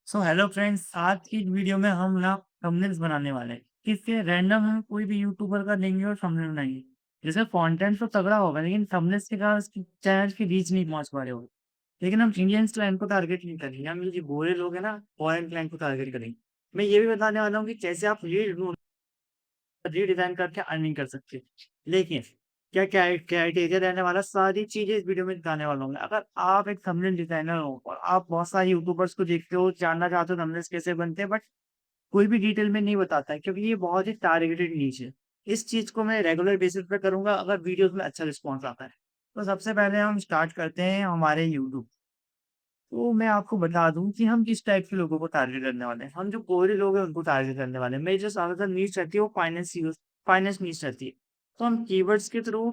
So hello friends, आज की video में हम ना थंबनेल्स बनाने वाले हैं। किसके रैंडम हम कोई भी यूट्यूबर का लेंगे और थंबनेल बनाएंगे। जैसे कंटेंट तो तगड़ा होगा लेकिन थंबनेल्स के कारण उसकी चैनल की रीच नहीं पहुंच पा रहे होगे। लेकिन हम इंडियन क्लाइंट को टारगेट नहीं करेंगे, हम ये जो गोरे लोग हैं ना फॉरेन क्लाइंट को टारगेट करेंगे। मैं ये भी बताने वाला हूँ कि कैसे आप रीडिज़ाइन करके अर्निंग कर सकते हैं। लेकिन क्या क्राइटेरिया रहने वाला, सारी चीज़ें इस वीडियो में बताने वाला हूँ मैं। अगर आप एक थंबनेल डिज़ाइनर हो और आप बहुत सारे यूट्यूबर्स को देखते हो, जानना चाहते हो थंबनेल्स कैसे बनते हैं, बट कोई भी डिटेल में नहीं बताता है क्योंकि ये बहुत ही टारगेटेड नीश है। इस चीज़ को मैं रेगुलर बेसिस पे करूँगा अगर वीडियोज़ में अच्छा रिस्पॉन्स आता है। तो सबसे पहले हम स्टार्ट करते हैं हमारे यूट्यूब। तो मैं आपको बता दूँ कि हम किस टाइप के लोगों को टारगेट करने वाले हैं। हम जो गोरे लोग हैं उनको टारगेट करने वाले हैं। मेरी जो ज़्यादातर नीड्स रहती है वो फाइनेंस नीड्स रहती है। तो हम कीवर्ड्स के थ्रू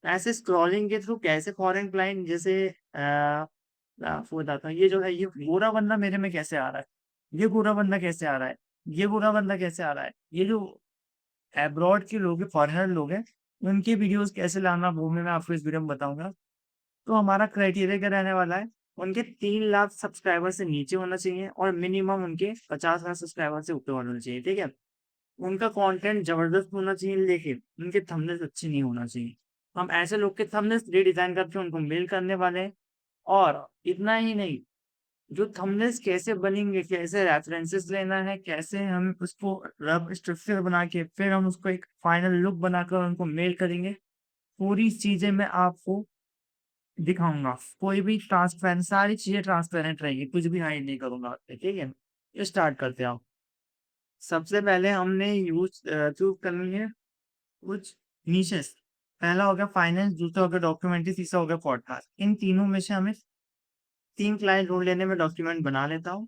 ऐसे स्क्रॉलिंग के थ्रू कैसे फॉरेन क्लाइंट जैसे आपको बताता हूँ, ये जो है ये गोरा बंदा मेरे में कैसे आ रहा है, ये गोरा बंदा कैसे आ रहा है, ये गोरा बंदा कैसे आ रहा है, ये जो अब्रॉड के लोग हैं, फॉरेनर लोग हैं, उनकी वीडियोज़ कैसे लाना वो मैं आपको इस वीडियो में बताऊँगा। तो हमारा क्राइटेरिया क्या रहने वाला है, उनके 3 लाख सब्सक्राइबर से नीचे होना चाहिए और मिनिमम उनके 50 लाख सब्सक्राइबर से ऊपर होना चाहिए, ठीक है? उनका कंटेंट ज़बरदस्त होना चाहिए लेकिन उनके थंबनेल्स अच्छे नहीं होना चाहिए। हम ऐसे लोग के थंबनेल्स रीडिज़ाइन करके उनको मेल करने वाले हैं और इतना ही नहीं, जो थंबनेल्स कैसे बनेंगे, कैसे रेफरेंसेस लेना है, कैसे हम उसको रफ स्ट्रक्चर बना के फिर हम उसको एक फाइनल लुक बनाकर उनको मेल करेंगे, पूरी चीज़ें मैं आपको दिखाऊँगा। कोई भी ट्रांसपेरेंट, सारी चीज़ें ट्रांसपेरेंट रहेंगी, कुछ भी हाइड नहीं करूँगा, ठीक है? ये स्टार्ट करते हैं। सबसे पहले हमने चूज़ करनी है कुछ निशेस। पहला हो गया फाइनेंस, दूसरा हो गया डॉक्यूमेंट्री, तीसरा हो गया पॉडकास्ट। इन तीनों में से हमें 3 क्लाइंट ढूँढ लेने में डॉक्यूमेंट बना लेता हूँ।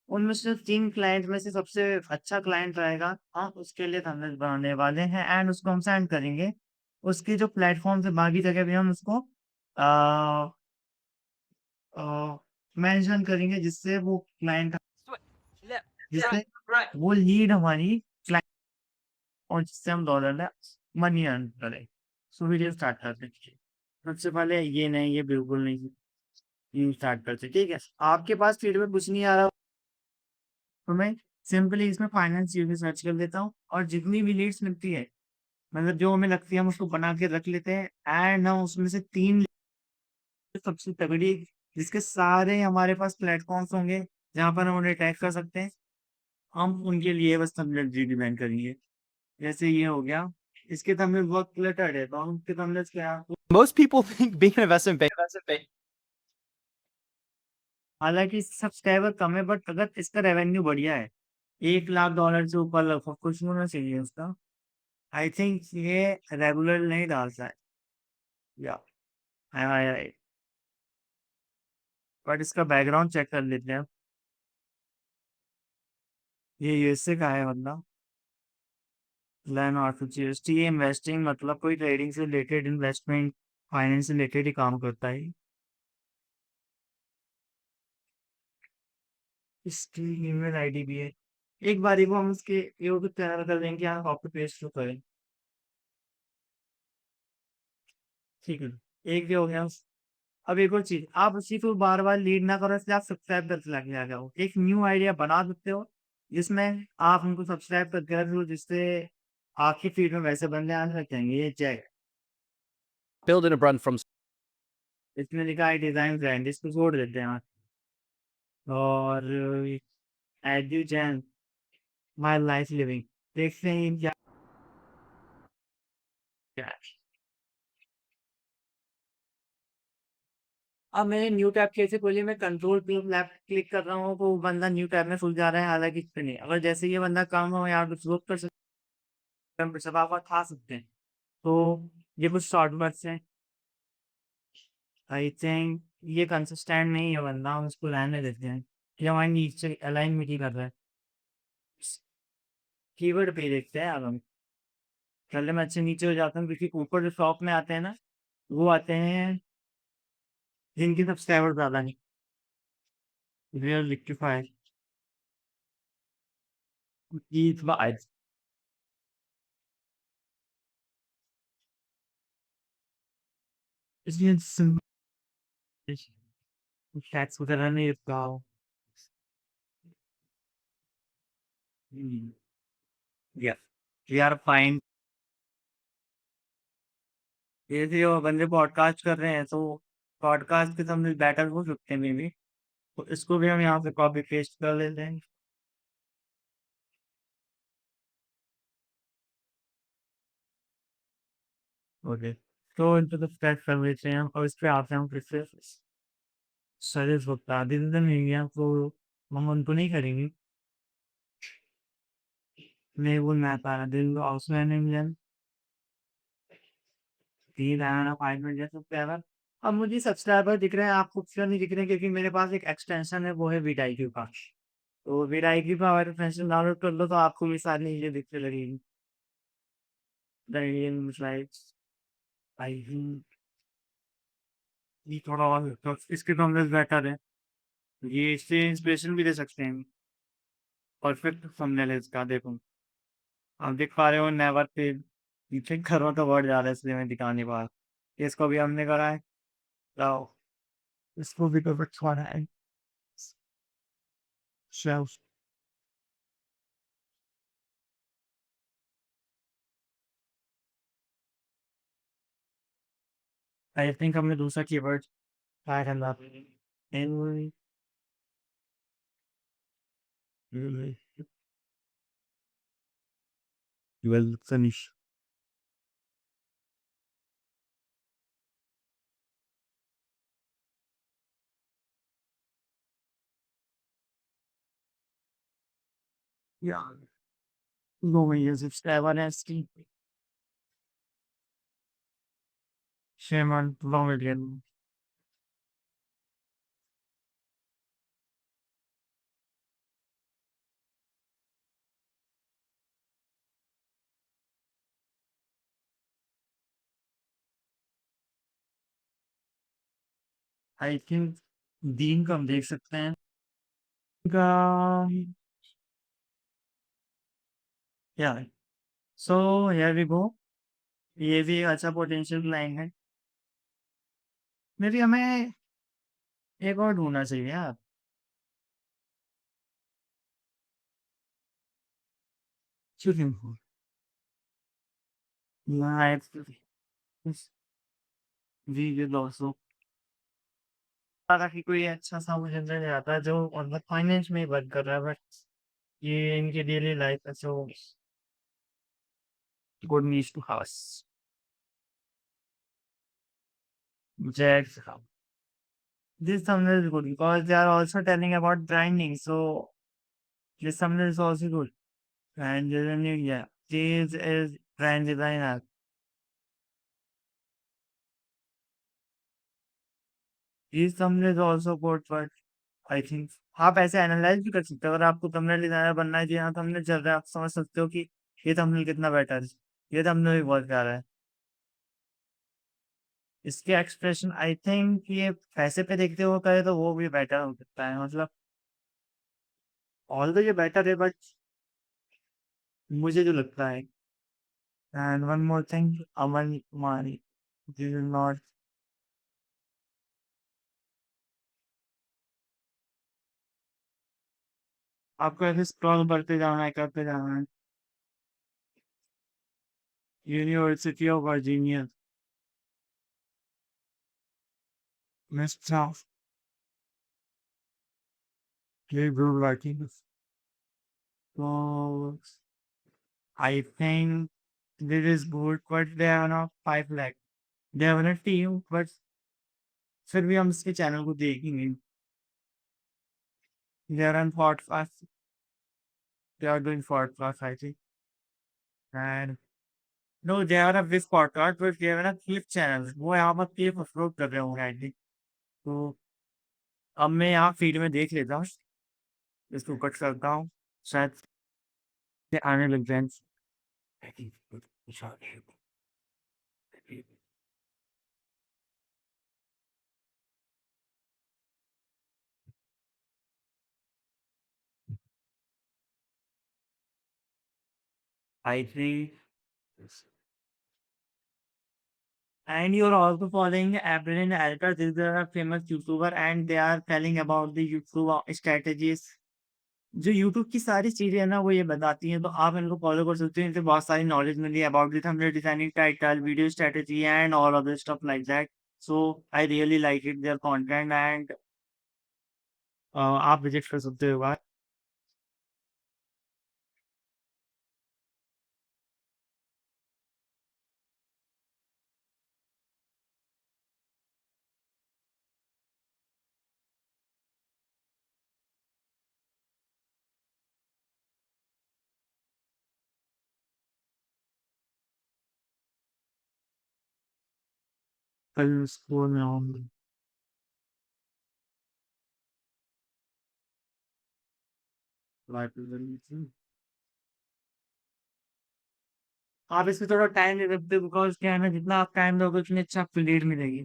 उनमें से 3 क्लाइंट में से सबसे अच्छा क्लाइंट रहेगा, हम उसके लिए थंबनेल बनाने वाले हैं एंड उसको हम सेंड करेंगे। उसके जो प्लेटफ़ॉर्म्स है बाकी जगह भी हम उसको अ अ, मेंशन करेंगे जिससे वो क्लाइंट जिससे वो लीड हमारी क्लाइंट और जिससे हम डॉलर में मनी अर्न करें। सो वीडियो स्टार्ट करते हैं। सबसे पहले ये नहीं, ये बिल्कुल नहीं, ये स्टार्ट करते हैं, ठीक है? आपके पास फीड में कुछ नहीं आ रहा तो मैं सिंपली इसमें फाइनेंस यूज़र सर्च कर लेता हूँ और जितनी भी लीड्स मिलती है, मतलब जो हमें लगती है हम उसको बना के रख लेते हैं एंड हम उसमें से 3 सबसे तगड़ी जिसके सारे हमारे पास प्लेटफ़ॉर्म्स होंगे, जहाँ पर हम उन्हें टैग कर सकते हैं, हम उनके लिए बस थंबनेल रीडिज़ाइन करेंगे। जैसे ये हो गया, इसके थंबनेल बहुत क्लटर्ड है, तो हम इसके थंबनेल्स क्या Most people think being an investment banker. हालाँकि सब्सक्राइबर कम है बट अगर इसका रेवेन्यू बढ़िया है, $1 लाख से ऊपर लगभग कुछ होना चाहिए उसका। आई थिंक ये रेगुलर नहीं डालता है या राइट, बट इसका बैकग्राउंड चेक कर लेते हैं। ये यूएसए का है बंदा। लर्न जीएसटी इन्वेस्टिंग मतलब कोई ट्रेडिंग से रिलेटेड, इन्वेस्टमेंट, फाइनेंस से रिलेटेड ही काम करता है। इसकी ईमेल आईडी भी है। एक बारी को हम उसके यूट्यूब चैनल कर देंगे, आप कॉपी पेस्ट तो करें, ठीक है। एक भी हो गया। अब एक और चीज़, आप उसी को बार-बार लीड ना करो इसलिए आप सब्सक्राइब करके लेके आ जाओ। एक न्यू आइडिया बना सकते हो, जिसमें आप उनको सब्सक्राइब करके रख लो जिससे आपकी फीड में वैसे बंदे आने लग जाएँगे। ये check Build and run from. इसमें लिखा है डिज़ाइन ब्रांड, इसको छोड़ देते हैं आप और एडुजैन माय लाइफ लिविंग देखते हैं ये क्या है। अब मैंने न्यू टैब कैसे खोली, मैं कंट्रोल प्लस लैप क्लिक कर रहा हूँ तो वो बंदा न्यू टैब में खुल जा रहा है, हालाँकि इस पे नहीं। अगर जैसे ये बंदा काम हो यहाँ पे स्लोप कर सकते हैं, सब आप खा सकते हैं। तो ये कुछ शॉर्टकट्स हैं। आई थिंक ये कंसिस्टेंट नहीं है बंदा, हम इसको रहने देते हैं। ये हमारे नीचे अलाइनमेंट ही कर रहा है। कीवर्ड पे ही देखते हैं अब हम। पहले मैं अच्छे नीचे हो जाता हूँ क्योंकि ऊपर जो टॉप में आते हैं ना, वो आते हैं जिनकी सब्सक्राइबर ज़्यादा नहीं। Real liquefy Keith vibes. Ist jetzt sympathisch. Scherz, guter Name, Frau. हुँ, या वी आर फाइन। जैसे वो बंदे पॉडकास्ट कर रहे हैं, तो पॉडकास्ट के सामने बेटर हो सकते हैं मे बी। तो इसको भी हम यहाँ पे कॉपी पेस्ट कर लेते हैं। ओके, तो इनको तो स्क्रैच कर लेते हैं और इस पे आते हैं हम फिर से सर्विस बता देते हैं या तो हम उनको नहीं करेंगे। मैं वो मैं पा दिन आउटस्टैंडिंग 3 5 मिनट जैसे सब्सक्राइबर। अब मुझे सब्सक्राइबर दिख रहे हैं, आपको क्यों नहीं दिख रहे हैं? क्योंकि मेरे पास एक एक्सटेंशन है, वो है vidIQ का। तो vidIQ का अगर एक्सटेंशन डाउनलोड कर लो तो आपको भी सारी चीज़ें दिखने लगेगी। लाइक्स, आई थिंक ये थोड़ा और तो इसके थंबनेल बेटर है। ये इससे इंस्पिरेशन भी ले सकते हैं। परफेक्ट थंबनेल है इसका, देखो। आप देख पा रहे हो नेवर फेल। पीछे करो तो वर्ड जा रहा है, इसलिए मैं दिखा नहीं पा रहा। इसको भी हमने करा है। लाओ, इसको भी तो रखवाना है। शेल्फ। आई थिंक हमने दूसरा कीवर्ड ट्राई करना। Annually, well finish. Yeah, no years of everlasting. Shame on long again. I think दीन को हम देख सकते हैं। का क्या है? So here we go. ये भी एक अच्छा पोटेंशियल लाइन है। मे बी हमें एक और ढूंढना चाहिए यार। Shooting for life we loss लगा कि कोई अच्छा सा मुझे नजर नहीं आता जो मतलब फाइनेंस में वर्क कर रहा है, बट ये इनकी डेली लाइफ है, so good news to house jacks. This thumbnail is good because they are also telling about grinding. So this thumbnail is also good. And there's a new, yeah, this is brand designer. This thumbnail is also good, but I think आप ऐसे analyse भी कर सकते हो। अगर आपको thumbnail designer बनना है, जी हाँ थंबनेल चल रहा है, आप समझ सकते हो कि ये थंबनेल कितना बेटर है। ये थंबनेल भी बहुत प्यारा है। इसके एक्सप्रेशन आई थिंक ये पैसे पे देखते हुए करे तो वो भी बेटर हो सकता है, मतलब ऑल तो ये बेटर है, बट मुझे जो लगता है। And one more thing, Aman Kumari, this is not. आपको ऐसे स्क्रॉल करते जाना है, करते जाना है। University of Virginia, mister Gabriel Martinez. So I think this is good, but they are not 5 lakh. They have a team, but फिर भी हम इसके चैनल को देखेंगे। They are on podcast. They are doing podcast, I think. And no, they are a this podcast, but they are a clip channel. वो यहाँ पर clip upload कर रहे होंगे, I think. तो अब मैं यहाँ फीड में देख लेता हूँ, इसको कट करता हूँ, शायद से आने लग जाए। I think, and you're also following April and Alka. These are a famous YouTuber, and they are telling about the YouTube strategies. जो यूट्यूब की सारी चीज़ें हैं ना, वो ये बताती हैं, तो आप इनको फ़ॉलो कर सकते हो। इनसे बहुत सारी नॉलेज मिली है about the thumbnail designing, title, video strategy and all other stuff like that. So I really like it their content and आप विज़िट कर सकते हो एक बार। कल स्कूल में आऊँगी। आप इसमें थोड़ा टाइम दे सकते हो बिकॉज़ क्या है ना, जितना आप टाइम दोगे उतनी अच्छा आपको लीड मिलेगी।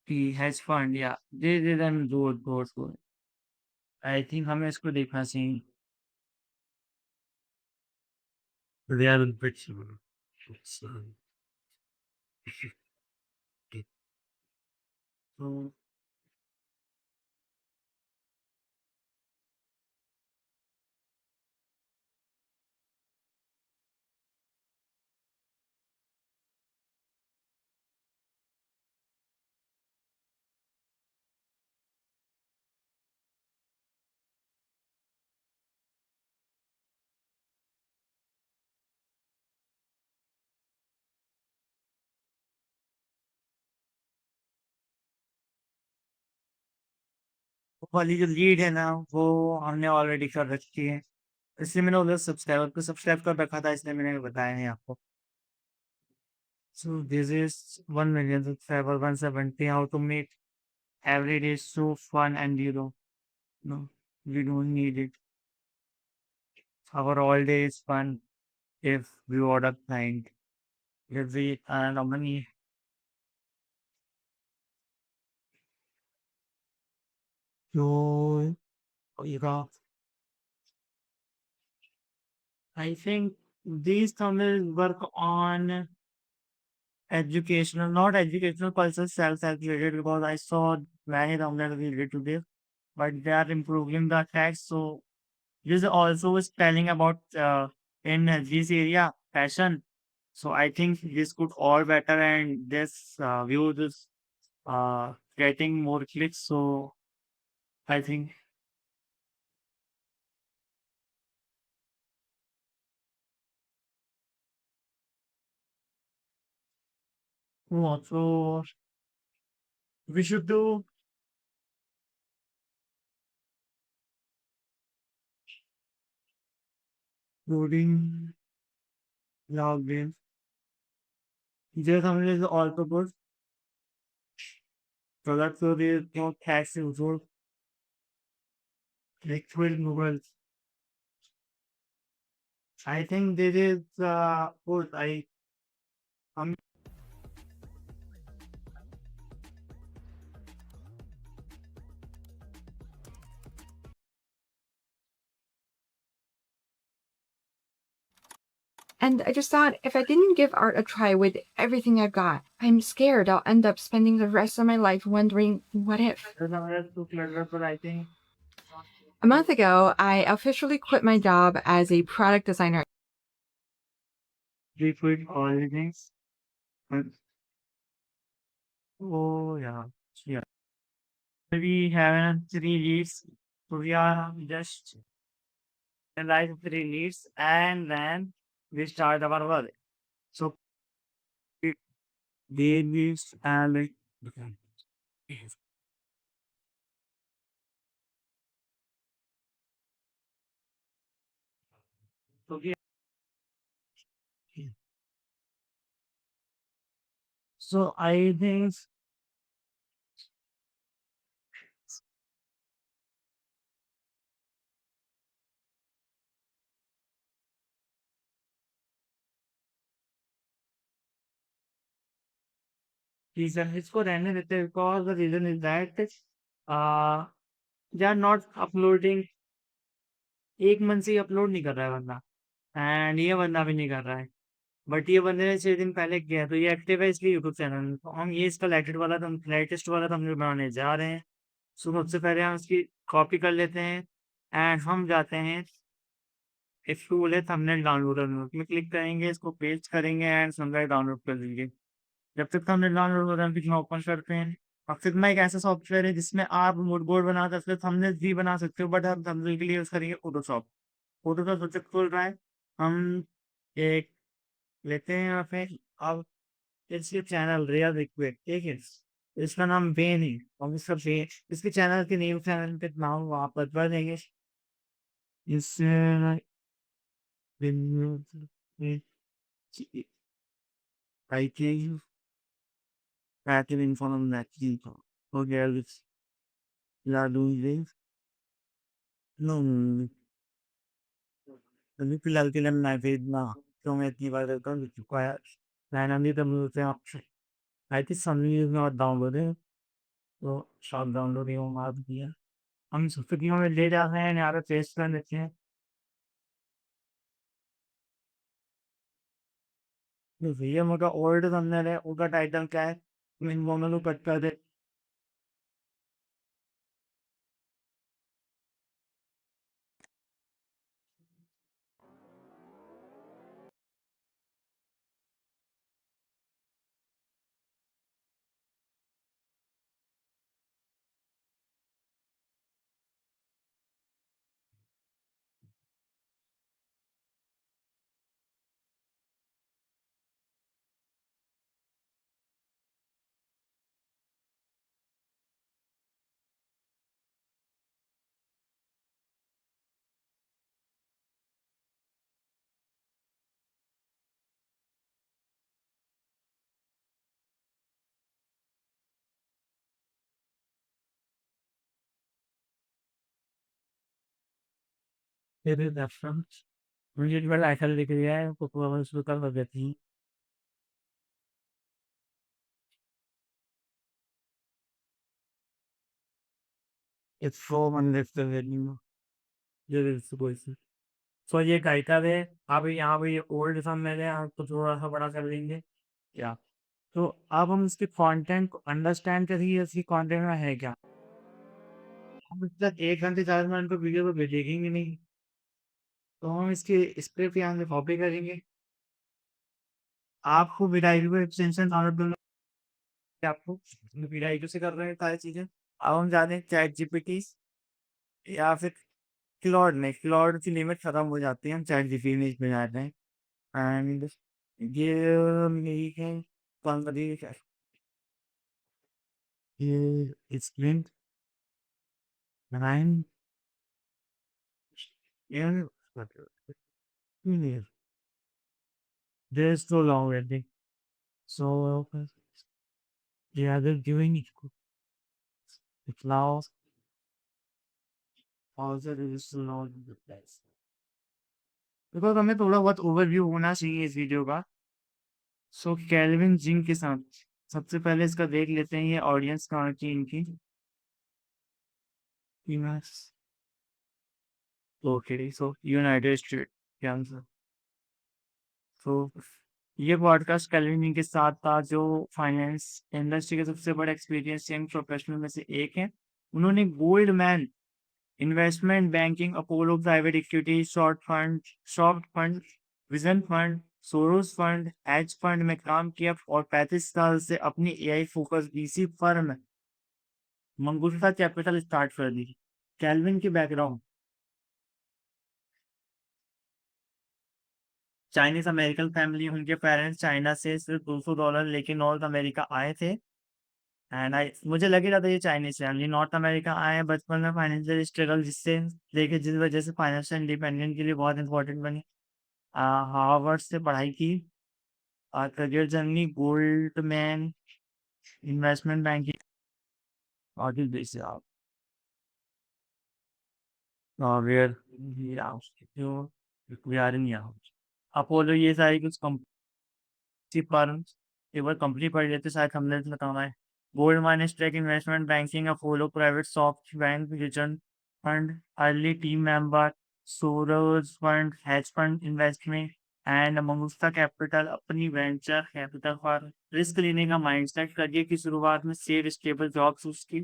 कि हेज फंड या they them good good good. I think हमें इसको देखना चाहिए। रियल पिच तो वो वाली जो लीड है ना, वो हमने ऑलरेडी कर रखी है। इसलिए मैंने उधर सब्सक्राइबर को सब्सक्राइब कर रखा था, इसलिए मैंने बताया नहीं आपको। So this is 1 million subscriber 170 how to make every day so fun and no, we don't need it. Our all day is fun if we order kind. If we earn money, so yeah, I think these thumbnails work on educational, not educational pulses, self-help related because I saw many thumbnails related to this, but they are improving the text. So this also is telling about in this area fashion. So I think this could all better and this view is getting more clicks. So I think what so we should do coding login. This is also good. Product so there is no tax usual liquid noodles. I think this is good. Um, And I just thought if I didn't give art a try with everything I've got, I'm scared I'll end up spending the rest of my life wondering what if. too cluttered, but I think A month ago, I officially quit my job as a product designer. we quit all the things. But, oh yeah, yeah. We have three leads. So we are just analyze three leads and then we start our work. So they leads and like so yeah. So I think reason इसको रहने देते हैं because the reason is that uh they are not uploading एक month से upload नहीं कर रहा है बंदा एंड ये बंदा भी नहीं कर रहा है बट ये बंदे ने 6 दिन पहले किया है तो ये एक्टिव है इसलिए यूट्यूब चैनल में तो हम ये इसका लेटेस्ट वाला तो हम बनाने जा रहे हैं। सो सबसे पहले हम इसकी कॉपी कर लेते हैं एंड हम जाते हैं इस टूल है थंबनेल डाउनलोडर में, उसमें क्लिक करेंगे, इसको पेस्ट करेंगे एंड थंबनेल डाउनलोड कर लेंगे। जब तक थंबनेल डाउनलोड हो रहा है हम ओपन करते हैं। और फिग्मा एक ऐसा सॉफ्टवेयर है जिसमें आप मूड बोर्ड बना सकते हो, थंबनेल भी बना सकते हो, बट हम थंबनेल के लिए यूज करेंगे फोटोशॉप। फोटोशॉप सबसे खुल रहा है, हम एक लेते हैं यहाँ पे। अब इसके चैनल रियल रिक्वेस्ट, ठीक है, इसका नाम बेन है, और इसका बेन इसके चैनल के नेम चैनल पे नाम वहाँ पर भर देंगे। इससे I think active inform that people. Okay, let's not doing this. No, अभी फिलहाल के लिए मैं भेज ना, तो मैं इतनी बार करता हूँ चुका है। Randomly the music option. I think something is not downloaded. तो शॉप डाउनलोड ही मार दिया। हम सुर्खियों में ले जाते हैं, यहाँ पे पेस्ट कर देते हैं। तो भैया मेरा ओल्ड थंबनेल है, उसका टाइटल क्या है, मैं इन दोनों को कट कर दे। फिर रेफरेंस मुझे एक बार ऐसा दिख रहा है, परफॉर्मेंस शुरू कर देती है। It's so unlifted. ये सो ये टाइटल है। अब यहाँ पे ये ओल्ड सा मैंने आपको थोड़ा सा बड़ा कर देंगे क्या। तो अब हम इसके कंटेंट को अंडरस्टैंड करेंगे, इसकी कंटेंट में है क्या। हम इतना 1 घंटे 4 मिनट को वीडियो को देखेंगे नहीं, तो हम इसके स्क्रिप्ट यहाँ से कॉपी करेंगे। आपको वीडियो को एक्सटेंशन डाउनलोड करना है, आपको वीडियो से कर रहे हैं सारी चीजें। अब हम जाते हैं चैट जीपीटी या फिर क्लॉड में, क्लॉड की लिमिट खत्म हो जाती है, हम चैट जीपीटी में जाते हैं। एंड ये मेरी है पंद्रह ये explained nine years there's so long already. So yeah, they're doing it. It's now also there is so long in the place. Because हमें थोड़ा बहुत ओवरव्यू होना चाहिए इस वीडियो का। सो कैल्विन जिंग के साथ सबसे पहले इसका देख लेते हैं ये ऑडियंस कहाँ की इनकी। ओके सो यूनाइटेड स्टेट क्या आंसर। तो ये पॉडकास्ट कैल्विन के साथ था, जो फाइनेंस इंडस्ट्री के सबसे बड़े एक्सपीरियंस यंग प्रोफेशनल में से एक है। उन्होंने Goldman, investment banking, Apollo private equity, short fund, Vision Fund, Soros fund, hedge fund में काम किया और 35 साल से अपनी AI focus VC firm Mangusta Capital start कर दी। कैल्विन की बैकग्राउंड चाइनीज अमेरिकन फैमिली, उनके पेरेंट्स चाइना से सिर्फ $200 लेके नॉर्थ अमेरिका आए थे। एंड आई मुझे लग ही रहा था ये चाइनीज फैमिली नॉर्थ अमेरिका आए हैं बचपन में, फाइनेंशियल स्ट्रगल जिससे लेके जिस वजह से फाइनेंशियल इंडिपेंडेंट के लिए बहुत इंपॉर्टेंट बनी। हार्वर्ड से पढ़ाई की, career journey Goldman, investment banking, और जैसे आप वेयर जो वी आर इन अपोलो, ये सारी कुछ फर्म्स एक बार कंपनी पढ़ लेते शायद हमने बताना है। Gold minus tech, investment banking, Apollo private, SoftBank, return fund, early team member, Soros fund, hedge fund investment and Mangusta Capital अपनी वेंचर कैपिटल फॉर रिस्क लेने का माइंडसेट। करियर की शुरुआत में सेफ स्टेबल जॉब्स उसकी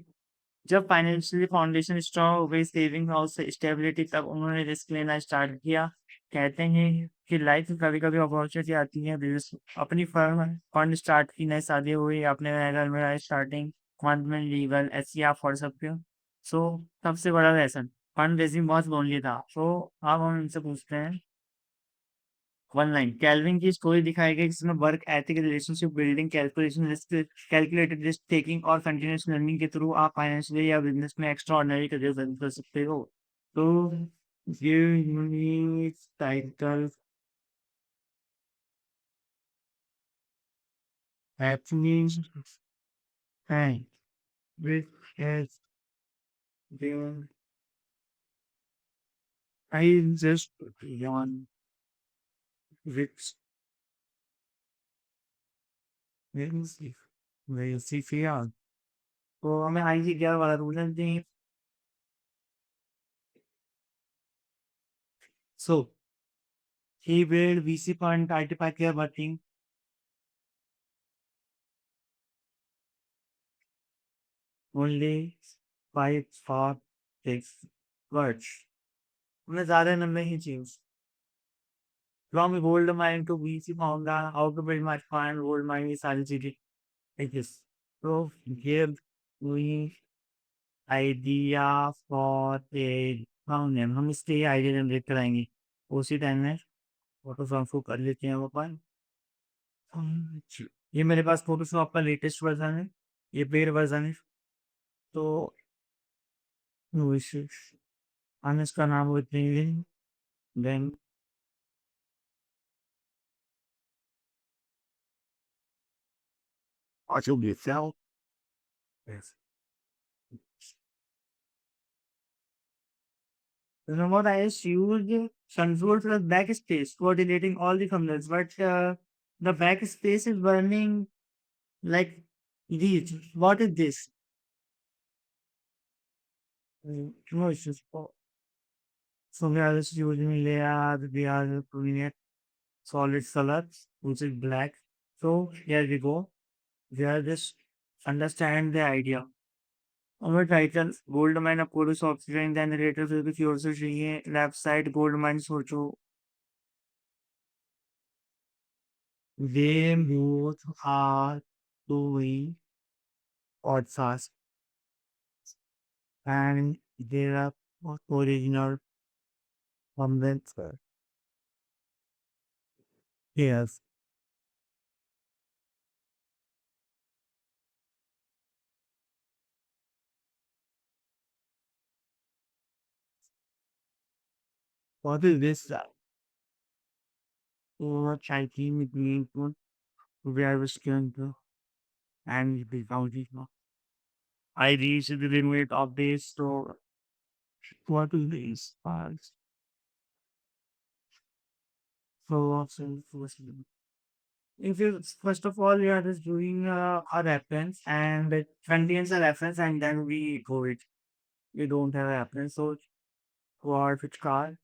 जब financially foundation strong हो गई, सेविंग हाउस से स्टेबिलिटी, तब उन्होंने रिस्क लेना स्टार्ट किया। कहते हैं कि लाइफ में कभी-कभी अपॉर्चुनिटी आती है, बिज़नेस अपनी फर्म फंड स्टार्ट की, नई शादी हुई, अपने नए घर में आए, स्टार्टिंग मंथ में लीगल ऐसे आप पढ़ सकते हो। सो सबसे बड़ा लेसन फंड रेजिंग बहुत लोनली था। सो अब हम इनसे पूछते हैं वन लाइन कैल्विन की स्टोरी दिखाई गई जिसमें work ethic, relationship building, calculation, risk, calculated risk taking और कंटिन्यूस लर्निंग के थ्रू आप फाइनेंशियली या बिजनेस में एक्स्ट्रा ऑर्डिनरी करियर बन कर सकते हो। तो ये unique title happening and which has been I just one which will see fear. तो हमें आई जी क्या वाला रूल है so he will VC fund identify care working only 5 for 6 words. उन्हें ज़्यादा नंबर ही चाहिए। From gold mine to VC founder, how to build my fund, gold mine ये सारी चीजें like this. So give me idea for a fountain. हम इसके लिए idea generate कराएंगे। उसी टाइम में फोटोशॉप को कर लेते हैं वो अपन। ये मेरे पास फोटोशॉप का लेटेस्ट वर्जन है, ये पेड वर्जन है। तो no issues. हम इसका नाम वो देंगे then also be sell. Yes. Remote IS used control plus backspace coordinating all the thumbnails, but the backspace is burning like these. What is this? No issues. So we are just using layer, we are putting it solid colors, which is black. So here we go. We are just understand the idea. Our title gold mine of Chorus Oxygen, then the narrator will be yours left side gold mine socho. They both are doing podcasts and there are original comments. Yes. What is this? Chinese between where was going to and the bounty. I reached the limit of this store. What is this? So, if you first of all you are just doing a reference and it contains a reference and then we go it. We don't have a reference, so what which car?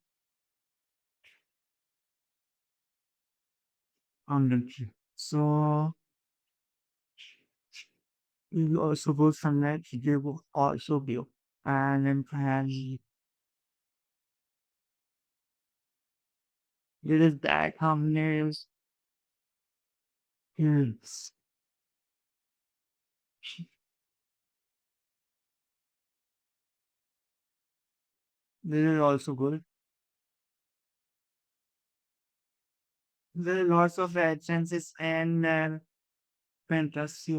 So you also go somewhere they will also be and then finally it is that thumbnails is this is also good. There are lots of AdSenses and fantasy.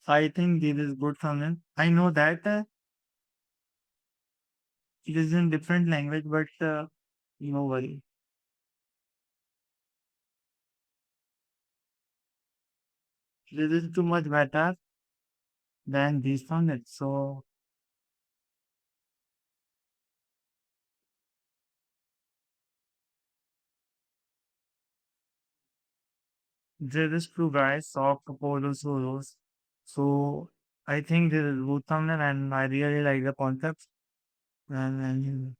I think this is good thumbnail. I know that it is in different language, but no worry. This is too much better than this thumbnail. So there is two guys, soft Apollo solos. So I think this is good thumbnail and I really like the concept. And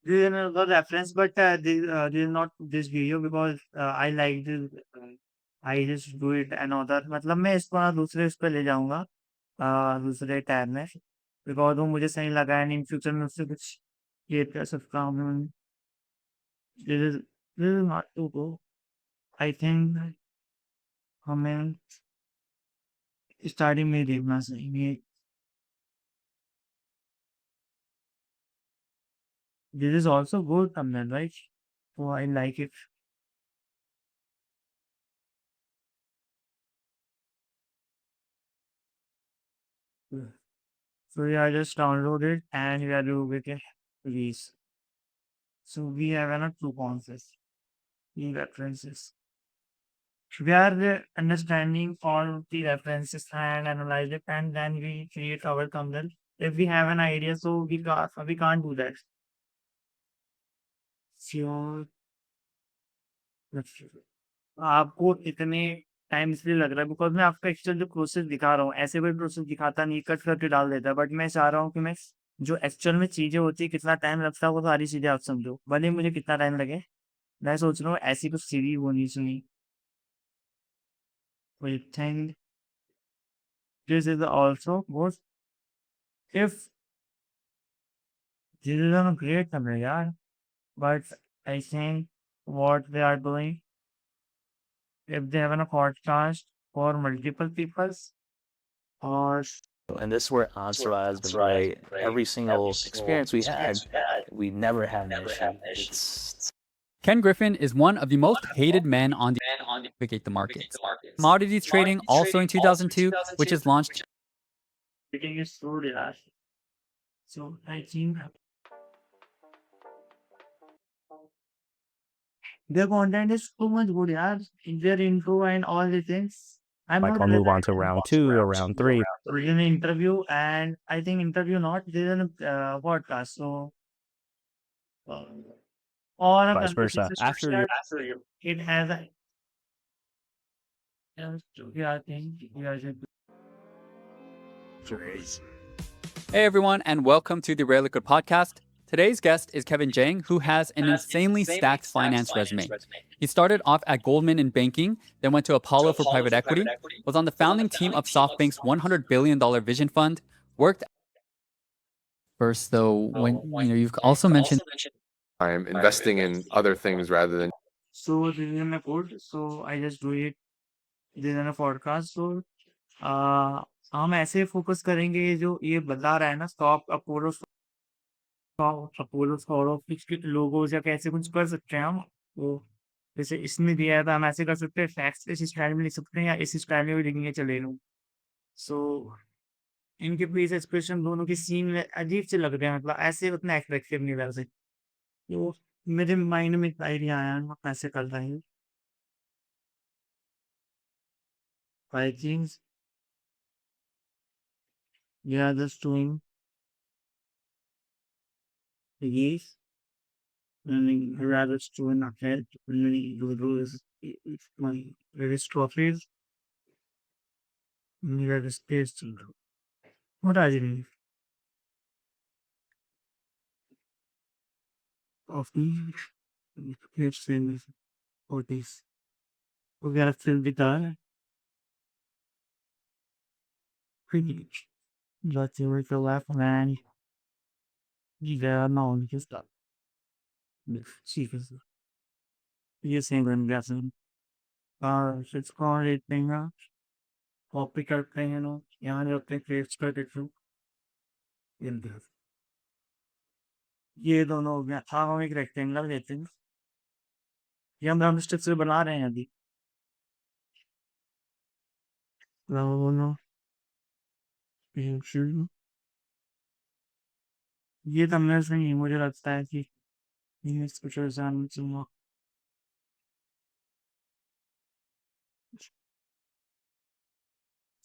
This is another reference, but this is not this video because I like this. I just do it another. मतलब मैं इसको ना दूसरे इस पे ले जाऊंगा दूसरे टैब में बिकॉज वो मुझे सही लगा एंड इन फ्यूचर में उससे कुछ क्रिएट कर सकता हूँ this is not to go I think हमें स्टार्टिंग में ही देखना चाहिए this is also good thumbnail right so I like it so yeah I just downloaded and we are doing it release so we have another two concepts key references we are understanding all the references and analyze it and then we create our thumbnail if we have an idea so we can't do that so आपको इतने time इसलिए लग रहा है because मैं आपका actual जो process दिखा रहा हूँ ऐसे कोई प्रोसेस दिखाता नहीं कट करके डाल देता बट मैं चाह रहा हूँ कि मैं जो एक्चुअल में चीजें होती है कितना टाइम लगता है वो सारी चीजें आप समझो भले ही मुझे कितना टाइम लगे मैं सोच रहा हूँ ऐसी कुछ सीरीज होनी चाहिए we think this is also good if this is a great thumbnail yaar but I think what they are doing if they have a podcast for multiple peoples or And this is where Ansara has been great. Every single experience we had, we never had an issue. It's Ken Griffin is one of the most hated men on the navigate the markets. Commodities trading also in 2002, which is launched getting it through yaar so I think their content is too much good, yaar. Their intro and all the things. I'm like not I'll move on to related round 2 or round 3. to an interview, and I think interview not this is a podcast. So, uh, or a Vice versa. conversation. After your It has a. Yeah, I think you guys should. Hey everyone, and welcome to the Rare Liquid Podcast. Today's guest is Kevin Jang, who has an insanely stacked finance resume. He started off at Goldman in banking, then went to Apollo for private equity, was on the founding team of SoftBank's $100 billion vision fund, worked first though when you've also mentioned I'm investing in other things rather than So this is my code. So I just do it. This is a podcast. So हम ऐसे focus करेंगे ये जो ये बता रहा है ना स्टॉप अपोलो अपोलो सौरभ के लोगोस या कैसे कुछ कर सकते हैं हम तो जैसे इसमें दिया है तो हम ऐसे कर सकते हैं फैक्ट्स इस स्टाइल में लिख सकते हैं या इस स्टाइल में भी लिखेंगे चलेगा सो इनके फेस एक्सप्रेशन दोनों की सीन में अजीब से लग रहे हैं मतलब ऐसे उतना अट्रैक्टिव नहीं वैसे तो मेरे माइंड में एक आइडिया आया मैं ऐसे कर रहा हूँ I think we are just doing this and rather doing ahead really do is my various trophies near the space to do. What are you of the kids in for this? We gotta fill the done. Pretty that's the the left man. You got no just that. Chief is you saying when guessing. It's called it thing topical thing, you know. Yeah, I think it's pretty true. In this. ये दोनों हो गया था हम एक rectangle लेते हैं ये हम राउंड स्टिक से बना रहे हैं अभी दोनों ये thumbnail से नहीं मुझे लगता है कि इस कुछ एग्जाम चुनना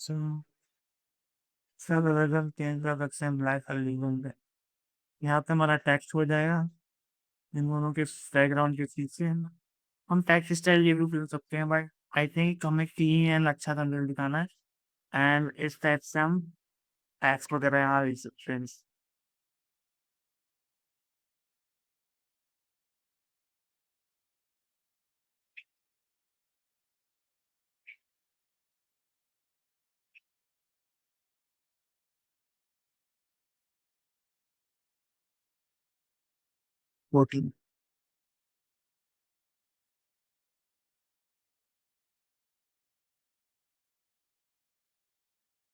सो सब अलग अलग चेंज कर सकते हैं ब्लैक और लीगल पे यहाँ पे हमारा टेक्स्ट हो जाएगा इन दोनों के बैकग्राउंड के पीछे हम टेक्स्ट स्टाइल ये भी कर सकते हैं बट आई थिंक हमें क्लीन एंड अच्छा thumbnail दिखाना है एंड इस टाइप से हम टैक्स वगैरह यहाँ लिख सकते हैं 14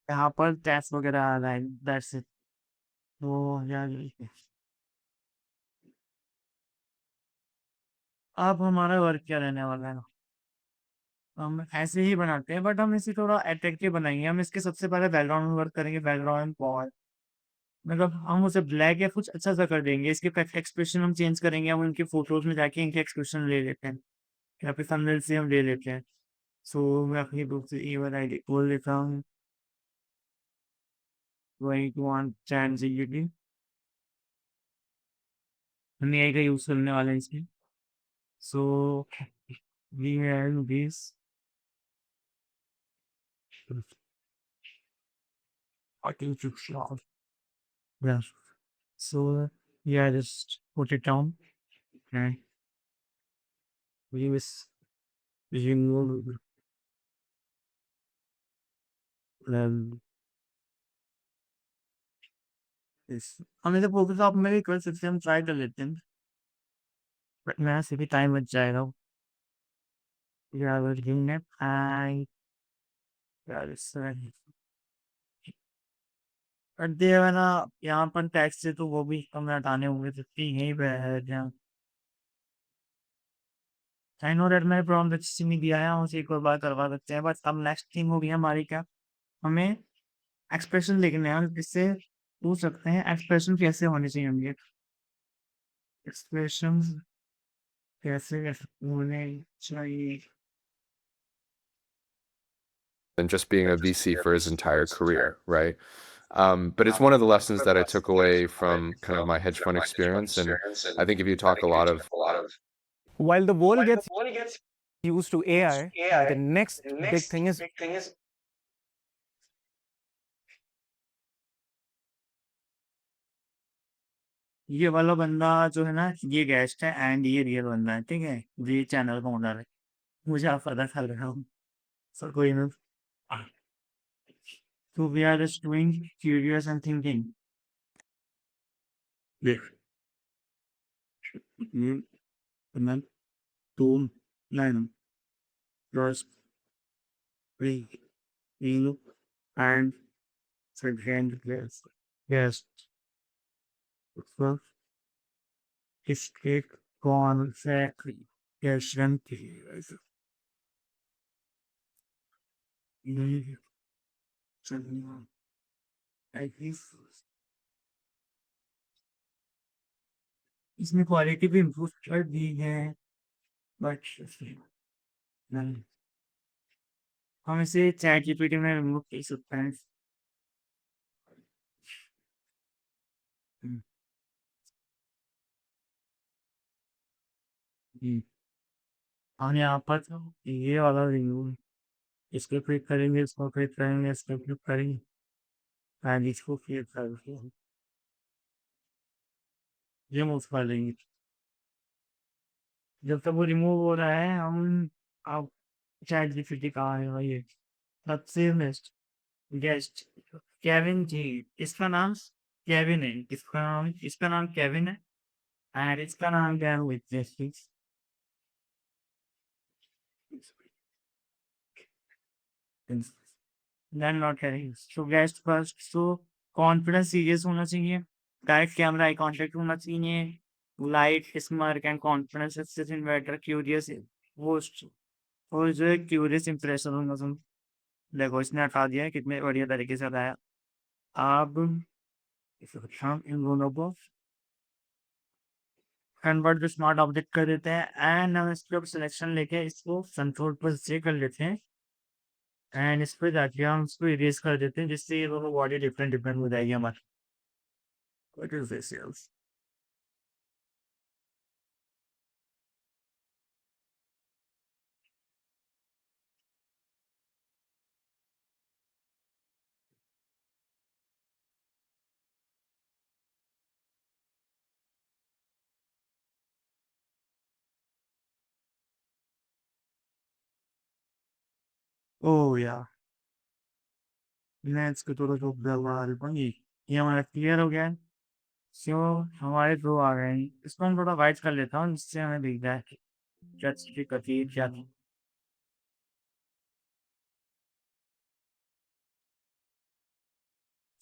यहाँ पर टैक्स वगैरह आ रहा है, दैट्स इट। तो यार अब हमारा वर्क क्या रहने वाला है? हम ऐसे ही बनाते हैं बट हम इसे थोड़ा अट्रैक्टिव बनाएंगे। हम इसके सबसे पहले बैकग्राउंड में वर्क करेंगे, बैकग्राउंड बहुत मतलब हम उसे ब्लैक या कुछ अच्छा सा कर देंगे। इसके एक्सप्रेशन हम चेंज करेंगे, हम उनके फोटोज में जाके इनके एक्सप्रेशन ले लेते हैं या फिर थंबनेल से हम ले लेते हैं। सो मैं अपनी बुक से ईमेल आईडी खोल लेता हूँ, वही टू वन चैट जीपीटी हम एआई का यूज करने वाले हैं इसमें। So we have this artificial. Yeah. So yeah, just put it down. Okay. We was remove this. हमें तो फोकस आप में भी कर सकते हैं, हम ट्राई कर लेते हैं बट मेरा से भी टाइम बच जाएगा। यार वर्किंग है आई यार सर बट दे है ना यहाँ पर टैक्स से तो वो भी हमें हटाने होंगे, तो यहीं पे है जहाँ आई नो दैट मैंने प्रॉम्प्ट अच्छी से नहीं दिया है, हम उसे एक और बार करवा सकते हैं। बट अब नेक्स्ट थिंग होगी हमारी क्या, हमें एक्सप्रेशन लिखने हैं। हम इससे पूछ सकते हैं एक्सप्रेशन कैसे होने चाहिए होंगे, एक्सप्रेशन कैसे होने चाहिए। than just being a VC for his entire career, right? But it's one of the lessons that I took away from kind of my hedge fund experience. And I think if you talk a lot of While the world gets used to AI, the next big thing is ये वाला बंदा जो है ना, ये guest है and ये real बंदा है, ठीक है। ये चैनल का ओनर है, मुझे आप पता चल रहा हूँ। सर कोई ना, तो we are just doing curious and thinking. देख ये बंदा two line first we look and second place. Yes, first is take exactly question I think इसमें क्वालिटी भी इम्प्रूव कर दी है बट हम इसे चैट जीपीटी में रिमूव कर सकते हैं। हम्म, हम्म। हम यहाँ पर तो ये वाला रिमूव, इसको क्लिक करेंगे, इसको क्लिक करेंगे, इसको क्लिक करेंगे एंड इसको क्लिक करेंगे, ये मूव कर देंगे। जब तक वो रिमूव हो रहा है हम अब चैट जीपीटी कहाँ है ये सबसे बेस्ट गेस्ट केविन जी, इसका नाम केविन है, इसका नाम केविन है एंड इसका नाम क्या है विथ देन नॉट करेंगे। सो गेस्ट फर्स्ट, सो कॉन्फिडेंस सीरियस होना चाहिए, डायरेक्ट कैमरा आई कांटेक्ट होना चाहिए, light smart and confidence inverter curious host और जो है क्यूरियस इंप्रेशन होना तुम देखो इसने हटा दिया है, कितने बढ़िया तरीके से हटाया। अब हम इन दोनों को कन्वर्ट टू स्मार्ट ऑब्जेक्ट कर देते हैं एंड हम इसके ऊपर सिलेक्शन लेके इसको कंट्रोल पर से कर लेते हैं एंड इस पर जाके हम इसको इरेज कर देते हैं, जिससे ये दोनों बॉडी डिफरेंट डिफरेंट हो जाएगी हमारी। What is this else? Oh yeah, मैं इसको थोड़ा सा व्यवहार ये हमारा क्लियर हो गया है। सो हमारे 2 आ गए हैं। इसको हम थोड़ा वाइट कर लेता हूँ जिससे हमें दिख जाए कि क्या चीज़ें कटी क्या नहीं।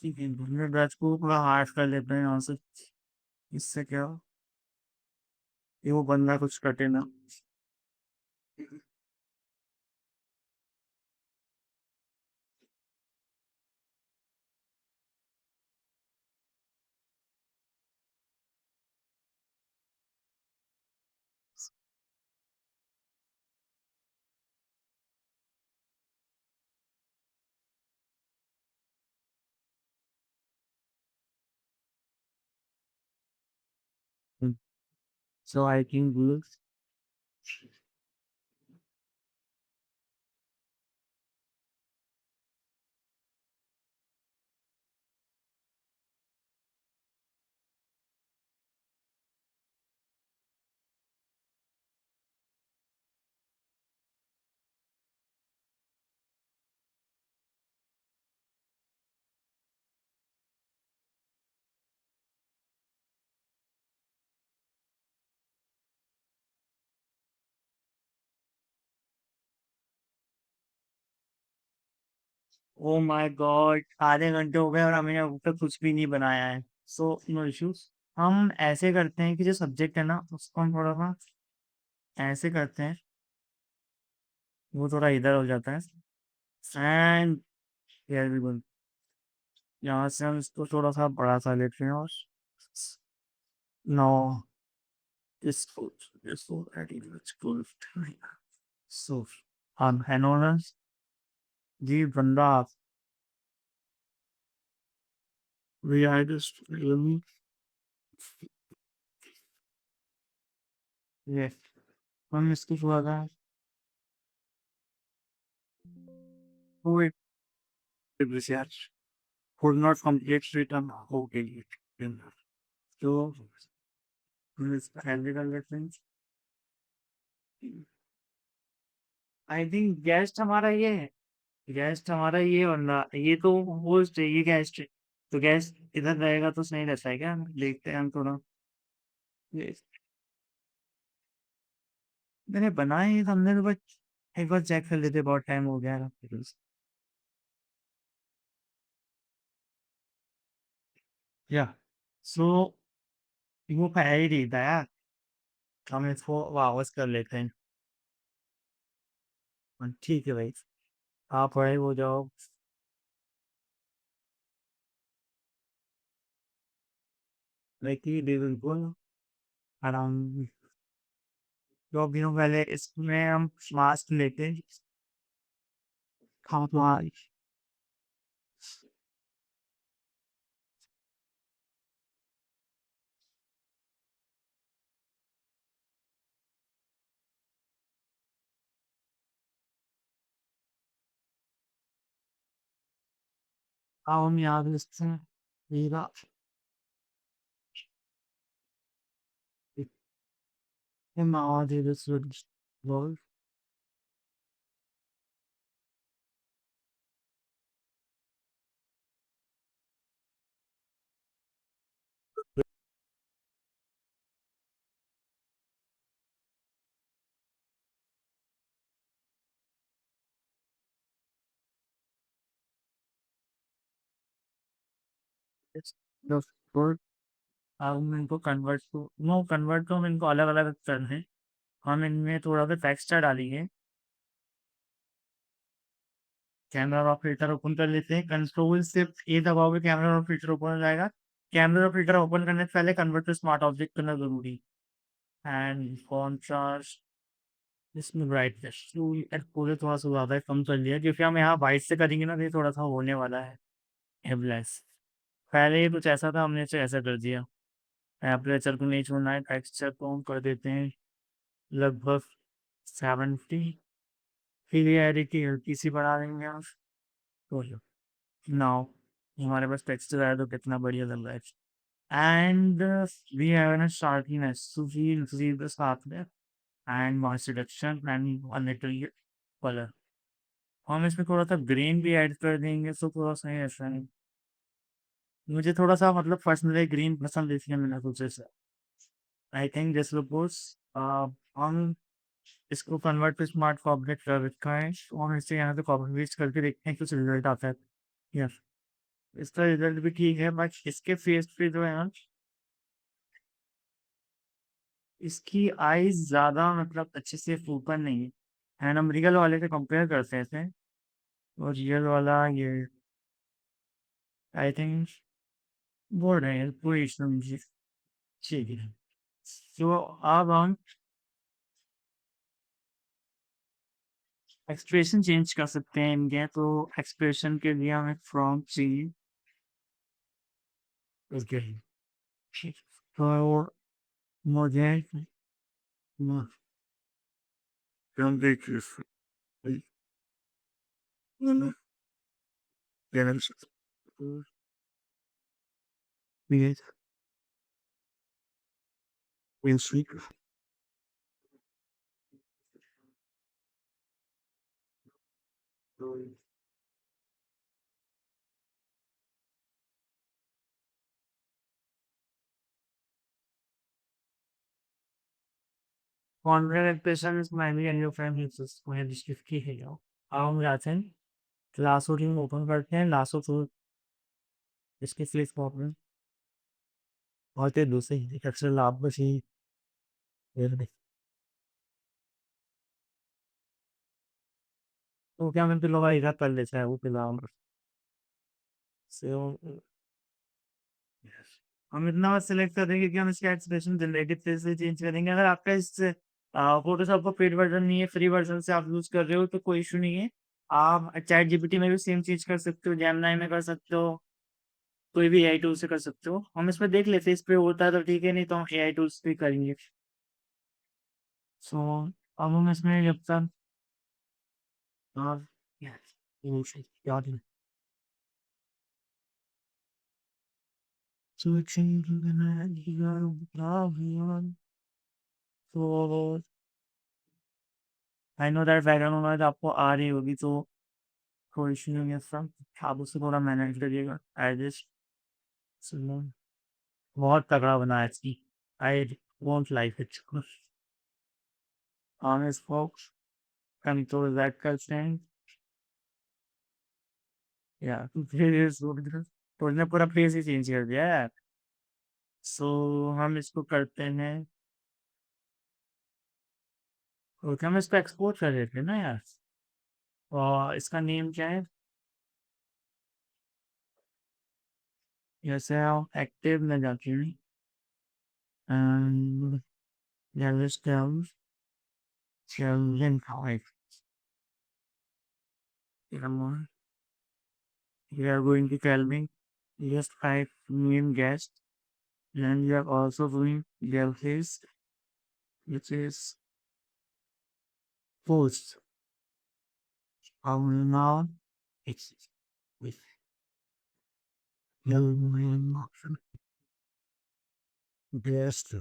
ठीक है, हमने ब्रश को थोड़ा हार्श कर लेते हैं यहाँ से। इससे क्या हो कि वो बंदा कुछ कटे ना। So I think this oh my God! आधे घंटे हो गए और हमने अभी तक कुछ भी नहीं बनाया है। So no issues. हम ऐसे करते हैं कि जो सब्जेक्ट है ना उसको हम थोड़ा-सा ऐसे करते हैं, वो थोड़ा इधर हो जाता है एंड हियर वी गो। यहाँ से हम इसको थोड़ा-सा बड़ा-सा लेते हैं और नाउ इसको एडिट इसको सो हम एनोनस जी बंदा वी आर जस्ट ये हम इसको थोड़ा-सा कोई research could not complete written okay so this handle reference I think guest हमारा ये है गेस्ट हमारा ये बंदा ये तो होस्ट है ये गेस्ट है तो गेस्ट इधर रहेगा तो सही रहता है क्या देखते हैं हम थोड़ा ये मैंने बनाए ही हमने तो बस एक बार चेक कर लेते बहुत टाइम हो गया या सो वो पहले ही देता है हम इसको वापस कर लेते हैं ठीक है भाई आप बड़े हो जाओ देखिए बिल्कुल आराम तो अभी हम पहले इसमें हम मास्क लेके हाँ हम यहाँ पे इससे हीरा immer dieses wirklich läuft. Jetzt das Word हम इनको कन्वर्ट तो हम इनको अलग-अलग करने हैं। हम इनमें थोड़ा सा टेक्सचर डालेंगे। कैमरा रॉ फिल्टर ओपन कर लेते हैं। कंट्रोल शिफ्ट ए दबाओगे कैमरा रॉ फिल्टर ओपन हो जाएगा। कैमरा रॉ फिल्टर ओपन करने से पहले कन्वर्ट टू स्मार्ट ऑब्जेक्ट करना ज़रूरी एंड कॉन्ट्रास्ट इसमें ब्राइटनेस एक्सपोज़र थोड़ा-सा ज़्यादा है, कम कर लिया क्योंकि हम यहाँ वाइट से करेंगे ना तो ये थोड़ा-सा होने वाला है एब्लेस। पहले ये कुछ ऐसा था हमने इसे ऐसा कर दिया। टेम्परेचर को नहीं छोड़ना है, टेक्सचर को हम कर देते हैं लगभग 70 क्लियरिटी हल्की सी बढ़ा देंगे आप तो नाउ हमारे पास टेक्सचर आया तो कितना बढ़िया लग रहा है and we have an sharpness so we increase the sharpness and mass reduction and a little colour हम इसमें थोड़ा सा ग्रेन भी ऐड कर देंगे तो थोड़ा सा ऐसा है मुझे थोड़ा-सा मतलब पर्सनली ग्रीन पसंद है इसलिए मैंने सोचा से आई थिंक जैसे सपोज़ हम इसको कन्वर्ट टू स्मार्ट फॉर्मेट कर रखा है और हम इसे यहाँ पे कॉपी पेस्ट करके देखते हैं कुछ रिज़ल्ट आता है। यस, इसका रिज़ल्ट भी ठीक है बट इसके फेस पे जो है ना, इसकी आईज़ ज़्यादा मतलब अच्छे से ओपन नहीं है। एंड हम रियल वाले से कंपेयर करते हैं इसे और रियल वाला ये आई थिंक बोल रहे हैं कोई इशू नहीं है। ठीक है। तो अब हम एक्सप्रेशन चेंज कर सकते हैं इनके, तो एक्सप्रेशन के लिए हमें प्रॉम्प्ट चाहिए। ओके। तो मुझे हम देखिए confident expression is mainly and your friend uses when this gift की है जो अब हम जाते हैं लासो टीम ओपन करते हैं लासो तो इसके फ्लिप प्रॉब्लम और ते दूसरे अक्सर लाभ बची तो क्या मैं पिलो भाई कर लेता है वो पिला से हम इतना बस सिलेक्ट कर देंगे कि हम इसका एक्सप्रेशन जनरेटिव से चेंज करेंगे। अगर आपका इस फोटोशॉप का पेड वर्जन नहीं है, फ्री वर्जन से आप यूज कर रहे हो तो कोई इशू नहीं है। आप चैट जीपीटी में भी सेम चीज कर सकते हो, जेमिनी में कर सकते हो, कोई भी एआई टूल से कर सकते हो। हम इसमें देख लेते हैं इस पे होता है तो ठीक है, नहीं तो हम एआई टूल्स पे करेंगे। सो अब हम इसमें जब तक क्या तो I know that background noise आपको आ रही होगी तो कोई इश्यू नहीं है इसका। आप उसे थोड़ा मैनेज करिएगा। आई जस्ट सुनो बहुत तगड़ा बना है इसकी। I won't like it. Honest folks, control that constraint. या फिर तो उसने पूरा फेस ही चेंज कर दिया है। सो हम इसको करते हैं ओके, हम इसको एक्सपोर्ट कर देते हैं ना यार। और इसका नेम क्या है? जैसे हम एक्टिव में जाते हैं and Dallas tells Sheldon College. Come on, you are going to tell me just 5 million guests, and you are also doing Delphi's, which is post. Now it's with million guest.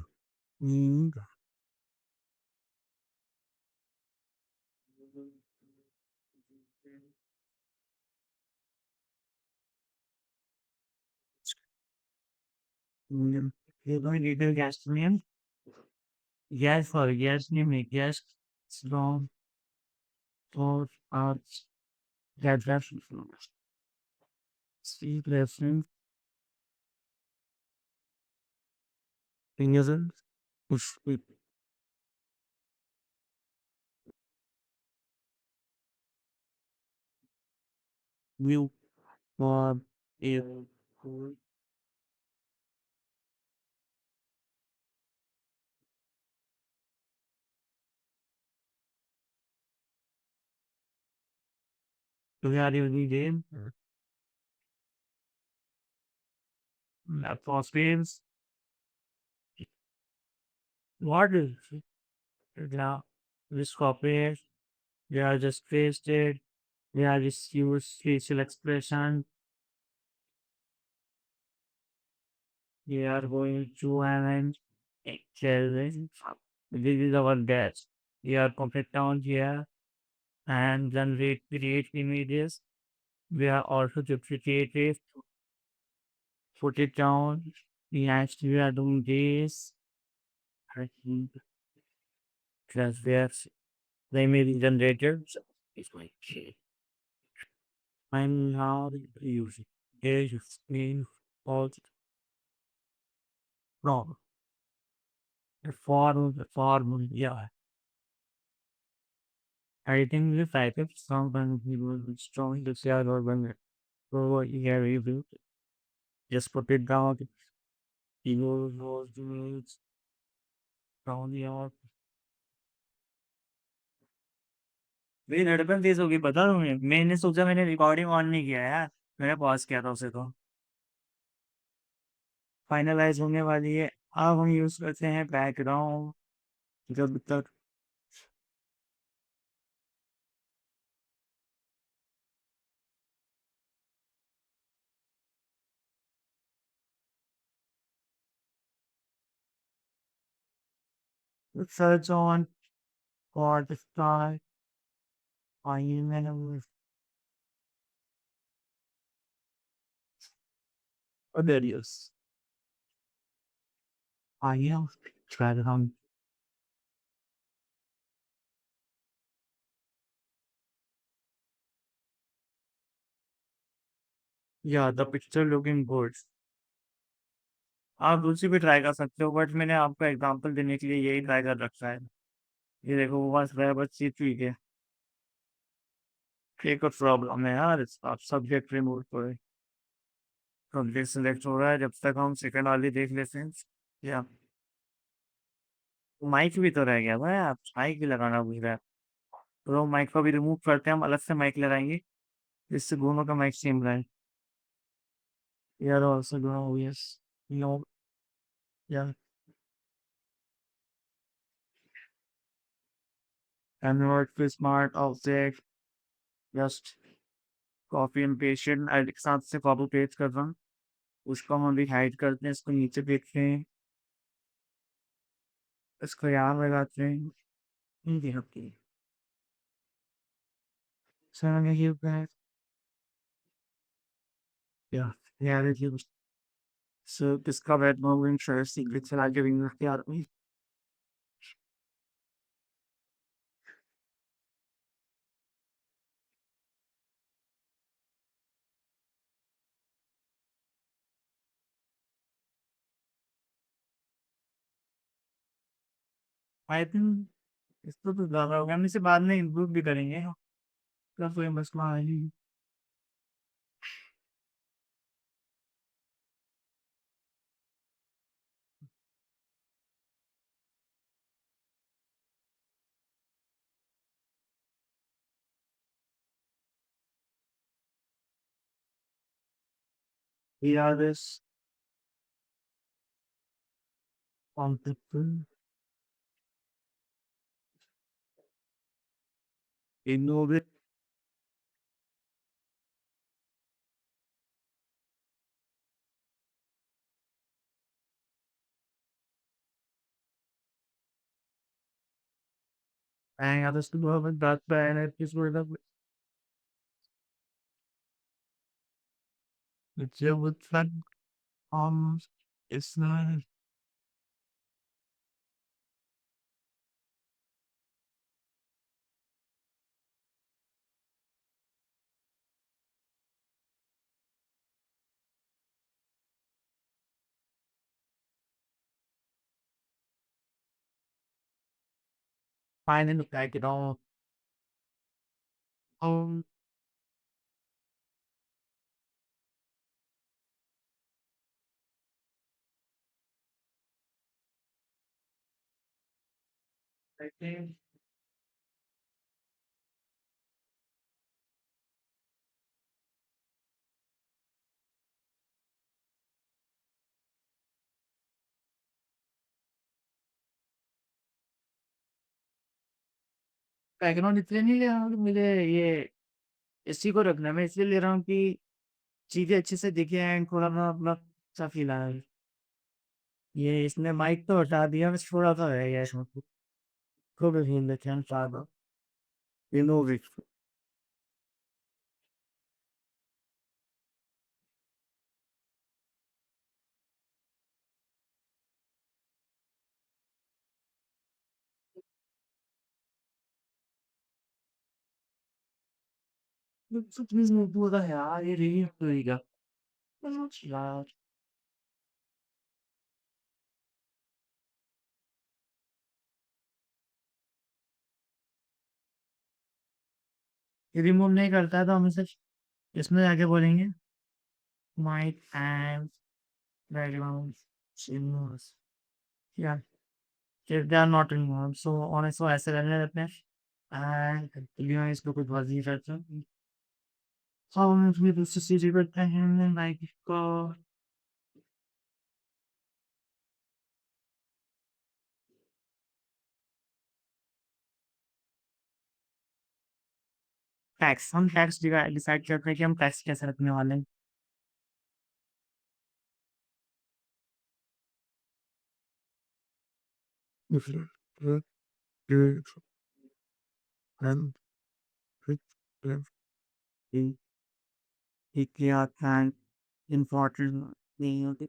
Mm. You're going to do guest name? Yes, for guest name, a guest strong for arts. That's Steve Lesson. Fingers push with view for a to have you game. Phosphines. What is now? This copy. They are just pasted. They are just use facial expression. They are going to an challenge. This is our guess. We are complete down here and generate create images. We are also duplicated put it down. We actually are doing this. I think that's the image generator. It's my key. I'm now using here you mean all wrong. The form, yeah. I think the fact that someone he was strong to say or when go here you do just put it down. He goes to down the और मेरी धड़कन तेज हो गई बता दूं मैंने सोचा मैंने रिकॉर्डिंग ऑन नहीं किया यार मैंने पॉज किया था उसे तो फाइनलाइज होने वाली है अब हम यूज करते हैं बैकग्राउंड जब तक search on for the sky I am hilarious I am try to yeah the picture looking good आप दूसरी भी ट्राई कर सकते हो बट मैंने आपको एग्जांपल देने के लिए यही ट्राई कर रखा है ये देखो वो बस वह बस ठीक है एक और प्रॉब्लम है यार आप सब्जेक्ट रिमूव करो सब्जेक्ट सिलेक्ट हो रहा है जब तक हम सेकंड वाली देख लेते हैं या माइक भी तो रह गया भाई आप माइक भी लगाना भूल रहे हैं तो माइक को भी रिमूव करते हैं हम अलग से माइक लगाएंगे जिससे दोनों का माइक सेम रहे यार ऑल्सो डू यस नो या convert to smart object just copy and paste एक साथ से कॉपी पेस्ट कर रहा हूँ उसको हम भी हाइड करते हैं इसको नीचे देखते हैं इसको यहाँ लगाते हैं Hindi हफ्ती So I'm gonna give back. Yeah, yeah, that you so discovered more interesting secrets that are giving the out of me. I think इसको तो ज़्यादा होगा हम इसे बाद में इम्प्रूव भी करेंगे इसका कोई मसला नहीं We are this on people innovate and others to love and that bad at this word of the jail with fun it's not finding the fact at all um I think background इसलिए नहीं ले रहा हूँ कि मुझे ये इसी को रखना है मैं इसलिए ले रहा हूँ कि चीज़ें अच्छे से दिखे एंड थोड़ा सा अपना सा फील आए ये इसने माइक तो हटा दिया बस थोड़ा सा रह गया इसमें खूब फील देखे हम साथ इनोवेट प्लीज मत बोला यार, ये रील होएगा यार। ये रिमूव नहीं करता है तो हम इसे इसमें जाके बोलेंगे माइट एंड बैकग्राउंड सिग्नल्स या if they are not involved, so on इसको ऐसे रहने देते हैं एंड यहाँ इसको कुछ बात नहीं करते हैं। हम इसमें दूसरी चीजें करते हैं लाइक इसको टैक्स, हम टैक्स डिसाइड करते हैं कि हम टैक्स कैसे रखने वाले हैं। क्या था इम्पोर्टेंट नहीं होती।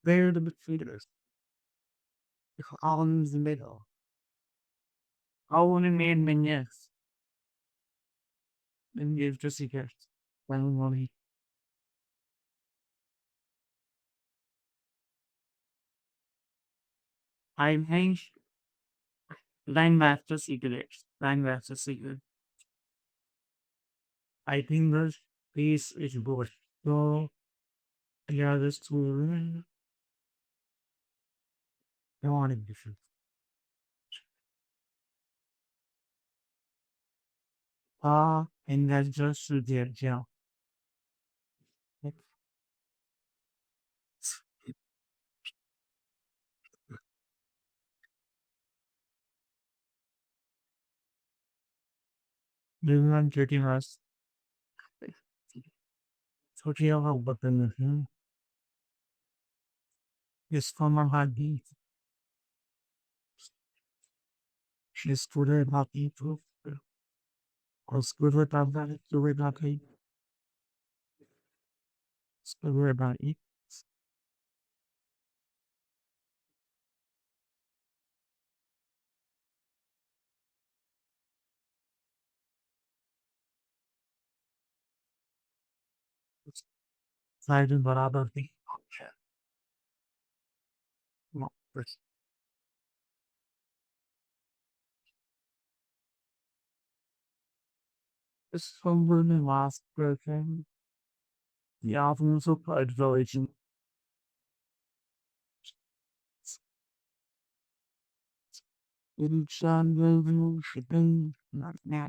Where the feeders? All in the middle. I only made menus. And give just secrets. When money. I'm hang line master secrets. Line master secret. I think this piece is good. So yeah, this two I want it different. And that's just the gel. Everyone getting us. So here how button is from our hard beat. She's good about it. Or good about that. Good about it. Good about it. Side बराबर थी। No, it's somewhere in last person. The album was so quite village and little John Rogan shipping not now.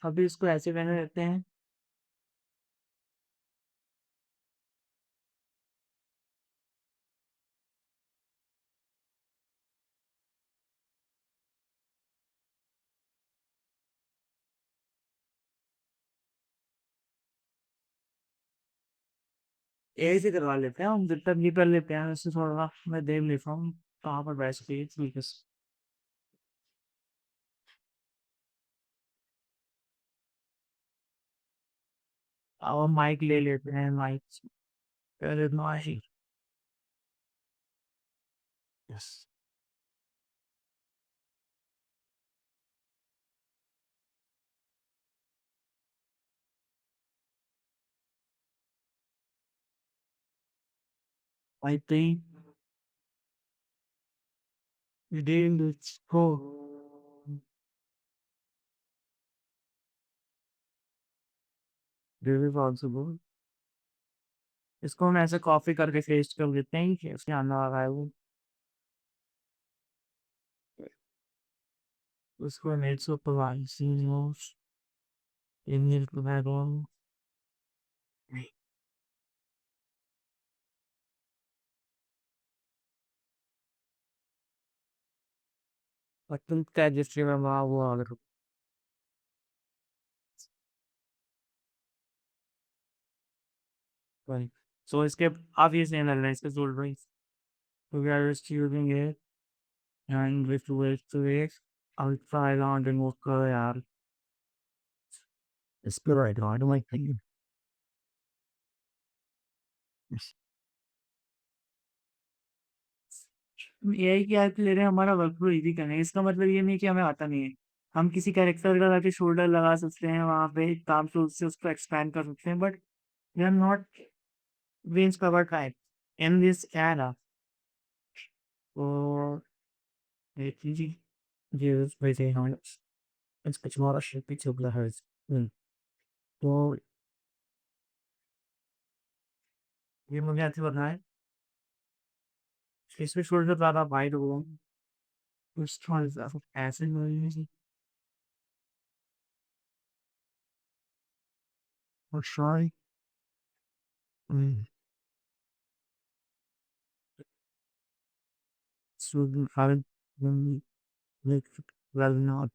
अभी इसको ऐसे कहने देते हैं। यही से करवा लेते हैं हम, जब तक नहीं कर लेते हैं वैसे थोड़ा मैं देख लेता हूँ कहाँ पर बैठ के बिकॉज अब माइक ले लेते हैं माइक पहले mic yes I think you didn't go really possible। इसको हम ऐसे कॉपी करके पेस्ट कर देते हैं कि इसमें आना वाला है वो, उसको नेट से ऊपर सीनियर्स इन तो और तुम क्या रजिस्ट्री में वहाँ वो अगर Right. So इसके आप ये सेम लग रहा है इसके सोल्ड ड्राइंग्स तो we are just using it and with wet to wet I'll try on and work यार इस पे right I don't like thinking AI की हेल्प ले रहे हैं हमारा वर्क फ्लो इजी करने इसका मतलब ये नहीं कि हमें आता नहीं है हम किसी कैरेक्टर का जाके शोल्डर लगा सकते हैं वहां पे काम से उसको एक्सपैंड कर सकते हैं but we are not waste our time in this era or it's easy use within harness. It's lot of shit to the hertz. तो ये मुझे ऐसे बताना है इसमें शोल्डर ज़्यादा वाइड होगा उस थोड़ा सा ऐसे में और sorry so the current make well not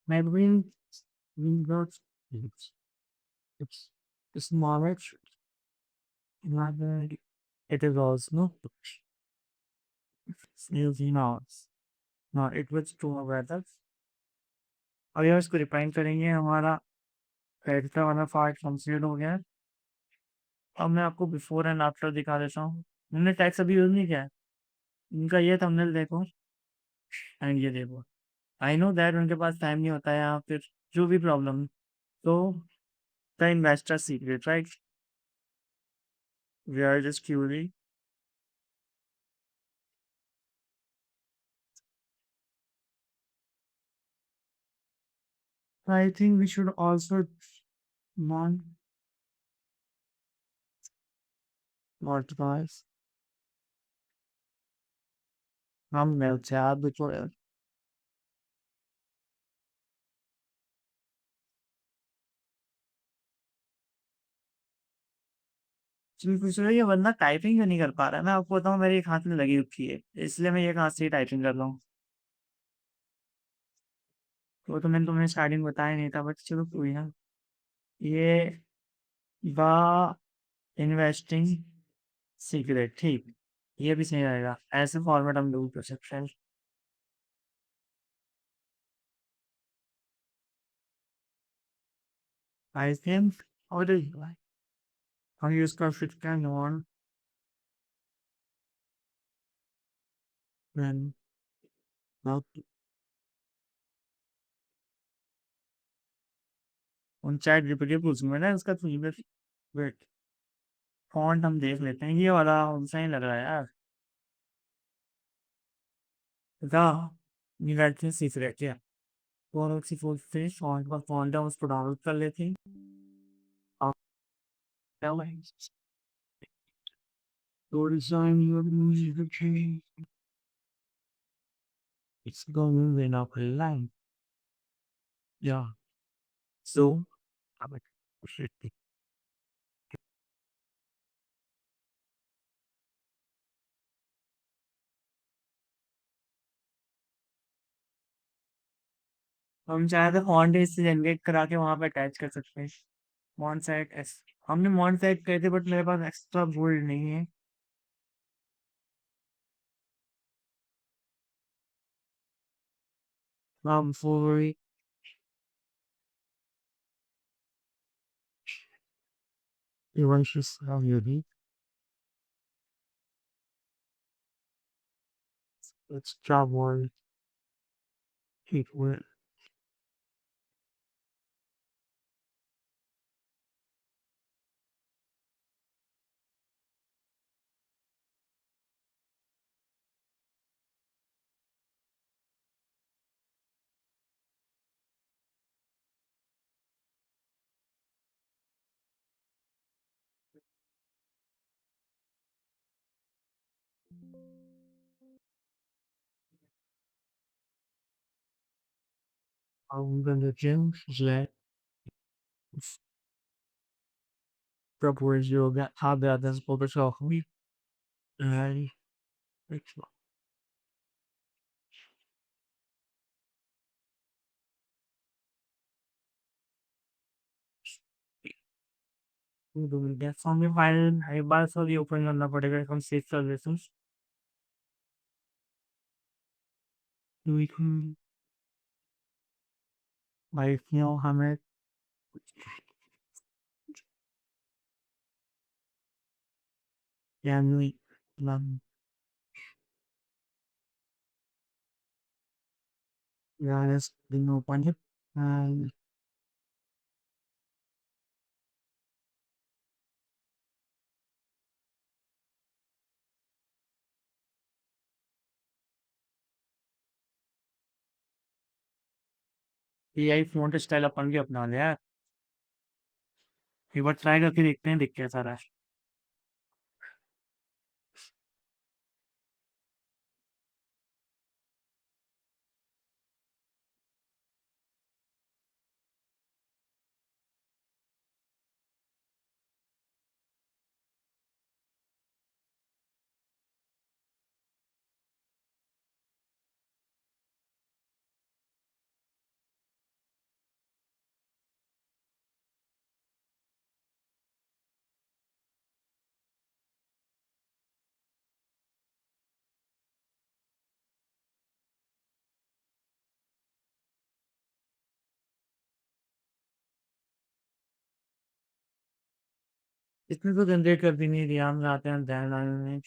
my brain got it's it's knowledge not very it is also sales emails no it was too weather अब यार इसको रिफाइन करेंगे हमारा हेड का वाला पार्ट कंप्लीट हो गया है अब मैं आपको बिफोर एंड आफ्टर दिखा देता हूँ हमने टैक्स अभी यूज नहीं किया है इनका ये थंबनेल देखो एंड ये देखो आई नो दैट उनके पास टाइम नहीं होता है या फिर जो भी प्रॉब्लम तो the investor secret right we are just query I think we should also non multiplies हम मिलते हैं आप बिल्कुल चलिए पूछ रही है बंदा टाइपिंग क्यों नहीं कर पा रहा है मैं आपको बताऊं मेरे एक हाथ में लगी रखी है इसलिए मैं एक हाथ से ही टाइपिंग कर रहा हूँ वो तो मैंने तुम्हें स्टार्टिंग बताया नहीं था बट चलो कोई ना ये द इन्वेस्टिंग सीक्रेट ठीक ये भी सही रहेगा ऐसे फॉर्मेट हम लोग कर सकते हैं आई थिंक और हम यूज कर सकते हैं नॉन when not उन चैट जीपीटी पूछूंगा ना इसका फीडबैक वेट फॉन्ट हम देख लेते हैं ये वाला सही लग रहा है यार द इन्वेस्टिंग सीक्रेट है कौन सी फुल से फॉन्ट का फॉन्ट है उसको डाउनलोड कर लेते हैं और तो design your music change it's going in up line yeah so I'm like shit हम चाहे तो फॉन्ट इससे जनरेट करा के वहां पे अटैच कर सकते हैं मॉन सेट एस हमने मॉन सेट करे थे बट मेरे पास एक्स्ट्रा बोल्ड नहीं है for erasures how you need let's job one keep with I'm gonna change that proportional that how that is proportional for me. And it's doing that for me while I also the open on the particular from state services. We can by how much can we um yeah that's the no point and AI phone style अपन भी अपना लिया एक बार try करके देखते हैं दिख कैसा रहा है इसमें तो जनरेट कर भी नहीं दिया हम आते हैं ध्यान में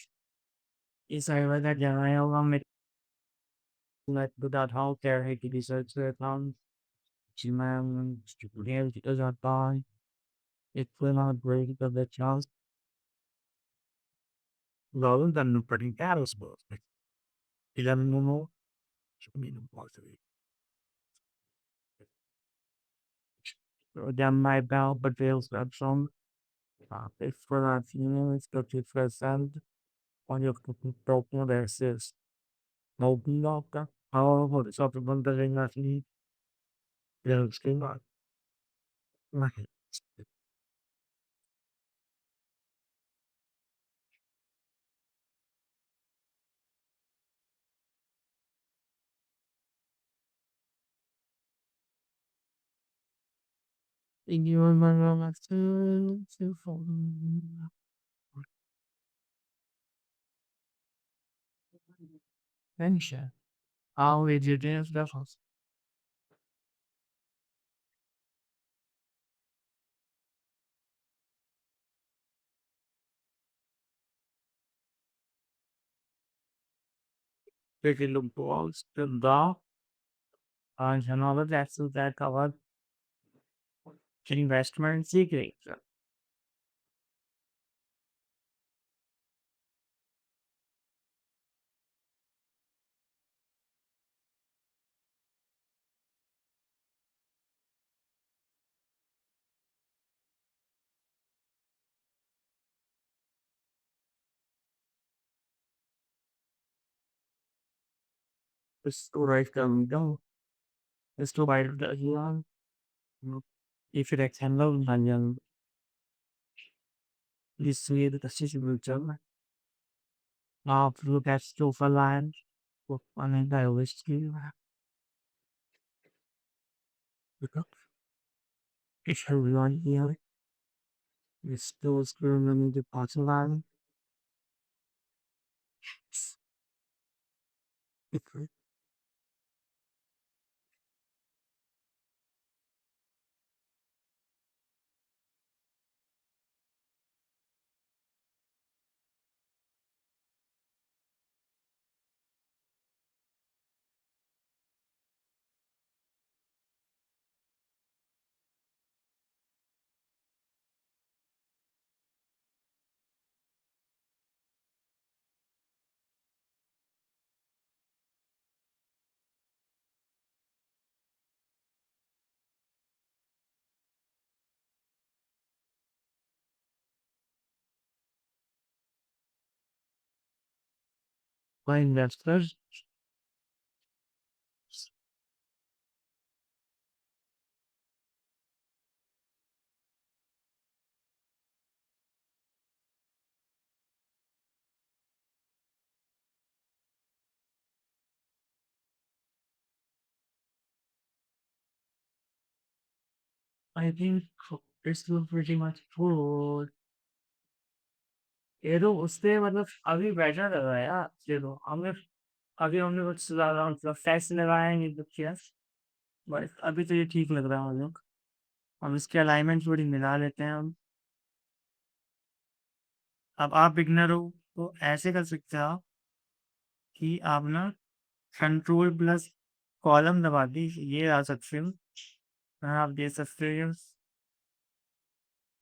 इस सर्वर का जगह होगा मैं like without how care he could be such a account Gmail stupid it does not buy it will not break the chance rather than putting arrows both 11 more positive then my bell but fails that song if for that it's got to first and on your broken there says no block how it's up to wondering actually yeah it's going on like you remember my to fall Venture. How did you dance that was pretty look balls the dog and all of that so that covered investment secrets. It's to write them down. It's to write the young. If it handle and young this way the decision will jump. Now look at Stofa line. What one and I wish to if everyone here is still screwing the bottom line. My investors I think it's pretty much good. ये तो उससे मतलब अभी better लग रहा है यार, ये तो हमने कुछ ज़्यादा मतलब फैक्स लगाए नहीं तो किया, बट अभी तो ये ठीक लग रहा है हम लोग। हम इसके अलाइनमेंट थोड़ी मिला लेते हैं हम। अब आप बिगनर हो तो ऐसे कर सकते हो आप कि आप ना कंट्रोल प्लस कॉलम दबा दी, ये आ सकते हो। आप दे सकते हो,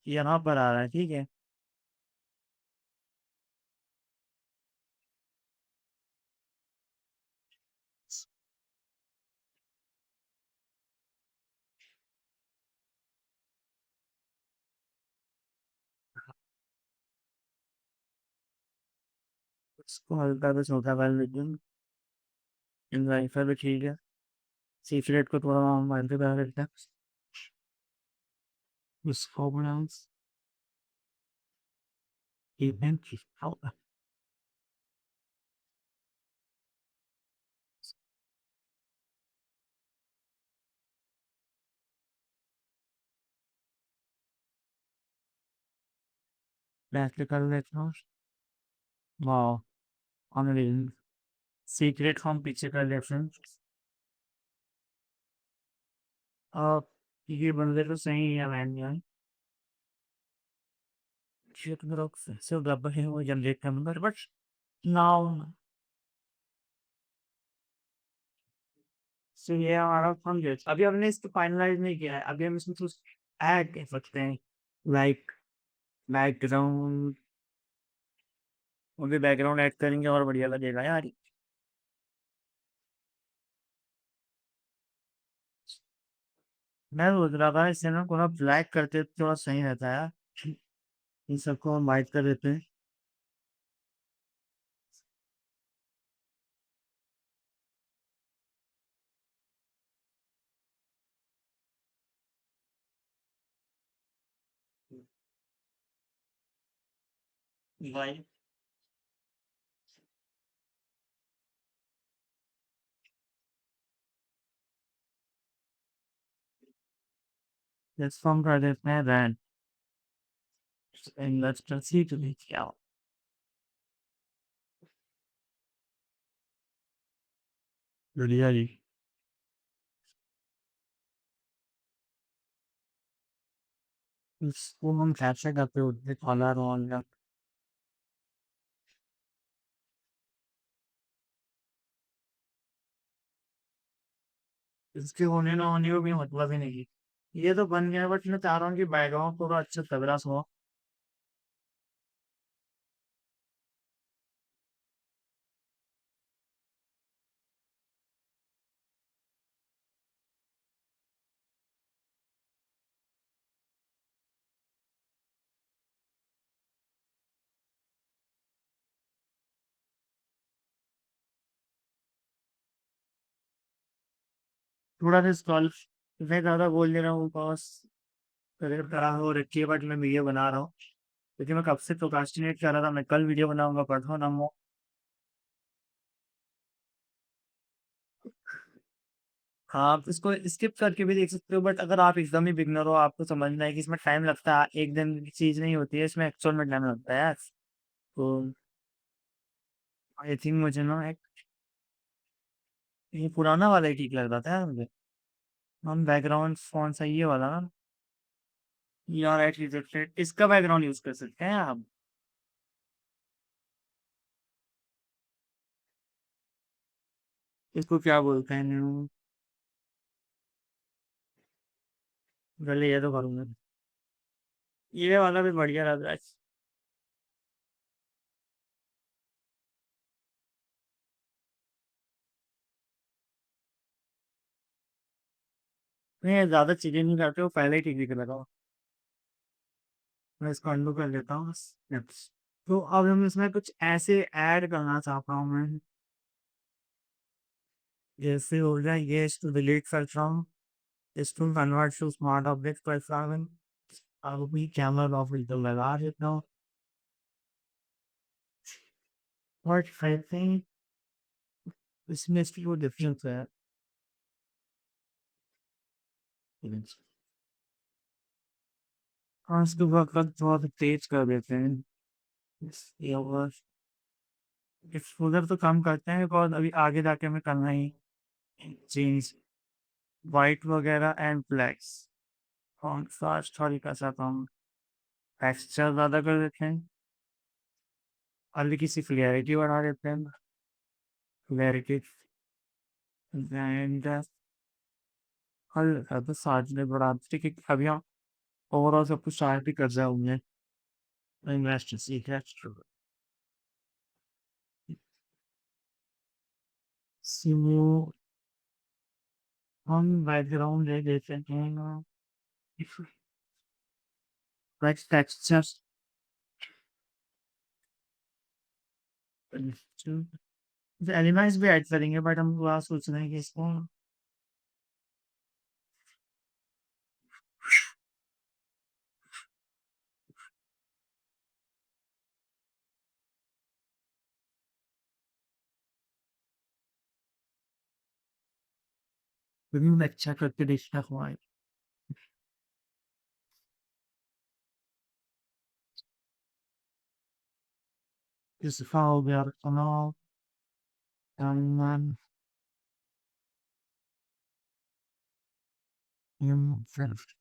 यहाँ पर आ रहा है, ठीक है। उसको हल्का सा छोटा कर लेते हैं, इन्वाइफर भी ठीक है। सीक्रेट को थोड़ा हम माइनर कर लेते हैं, उसको बनाउंस इवेंट आउट बैक कर लेते हैं। वाह, अमेजिंग। सीक्रेट हम पीछे कर लेते हैं। अब ये बंदे तो सही है मैन यार, shit लोग सिर्फ रबर है वो जनरेट कर, बट नाउ सो ये हमारा फंक्शन। अभी हमने इसको फाइनलाइज नहीं किया है, अभी हम इसमें कुछ ऐड कर सकते हैं, लाइक बैकग्राउंड। अभी बैकग्राउंड ऐड करेंगे और बढ़िया लगेगा यार। मैं सोच रहा था इससे ना थोड़ा ब्लैक करते तो थोड़ा सही रहता है यार। इन सबको हम वाइट कर देते हैं। वाइट इसको हम कर देते हैं red, and let's proceed to the क्या। बढ़िया जी। इसको हम कैप्चर करते होते कलर और इसके होने ना होने को भी मतलब ही नहीं। ये तो बन गया, बट मैं चाह रहा हूँ कि बैकग्राउंड थोड़ा अच्छा तगड़ा सा हो। थोड़ा सा स्टॉल मैं ज़्यादा बोल दे रहा हूँ बॉस, करियर खराब हो रखी है, बट मैं वीडियो बना रहा हूँ क्योंकि मैं कब से प्रोक्रास्टिनेट कर रहा था। मैं कल वीडियो बनाऊंगा, परसों ना हो। हाँ, आप इसको स्किप करके भी देख सकते हो, बट अगर आप एकदम ही बिगनर हो, आपको समझना है कि इसमें टाइम लगता है, एक दिन की चीज़ नहीं होती है, इसमें एक्चुअल में टाइम लगता है यार। तो आई थिंक मुझे ना एक ये पुराना वाला ही ठीक लग रहा था यार मुझे। हम बैकग्राउंड कौन सा, ये वाला ना, यार एट रिजेक्टेड, इसका बैकग्राउंड यूज कर सकते हैं आप। इसको क्या बोलते हैं पहले ये तो करूंगा। ये वाला भी बढ़िया लग रहा है। मैं ज्यादा चीजें नहीं करते हो, पहले ही ठीक दिख लगा। मैं इसको अंडू कर लेता हूँ बस। Yes. तो अब हम इसमें कुछ ऐसे ऐड करना चाहता हूँ मैं, जैसे हो जाए ये इसको डिलीट करता हूँ, इसको कन्वर्ट टू स्मार्ट ऑब्जेक्ट करता हूँ। अब भी कैमरा ऑफ तो लगा देता हूँ, और आई थिंक इसमें इसकी वो डिफरेंस है। और उसके वक़्त बहुत तेज़ कर देते हैं। ये और एक्सपोज़र तो कम करते हैं और अभी आगे जाके हमें करना ही चेंज व्हाइट वगैरह एंड ब्लैक्स कॉन्ट्रास्ट हल्का-सा कम, टेक्सचर ज़्यादा कर देते हैं, हल्की-सी क्लैरिटी बढ़ा देते हैं, क्लैरिटी एंड हल्का सा साझने बढ़ा देते हैं कि अभी हम ओवरऑल सब कुछ शार्प ही कर जाऊँगे। इन्वेस्ट सीख है सो हम बैकग्राउंड ले लेते हैं लाइक टेक्सचर्स एलिमेंट्स भी ऐड करेंगे बट हम थोड़ा सोच रहे हैं कि इसको रिव्यू अच्छा करके देखना हुआ है इस फाओ गया कमाल and finished.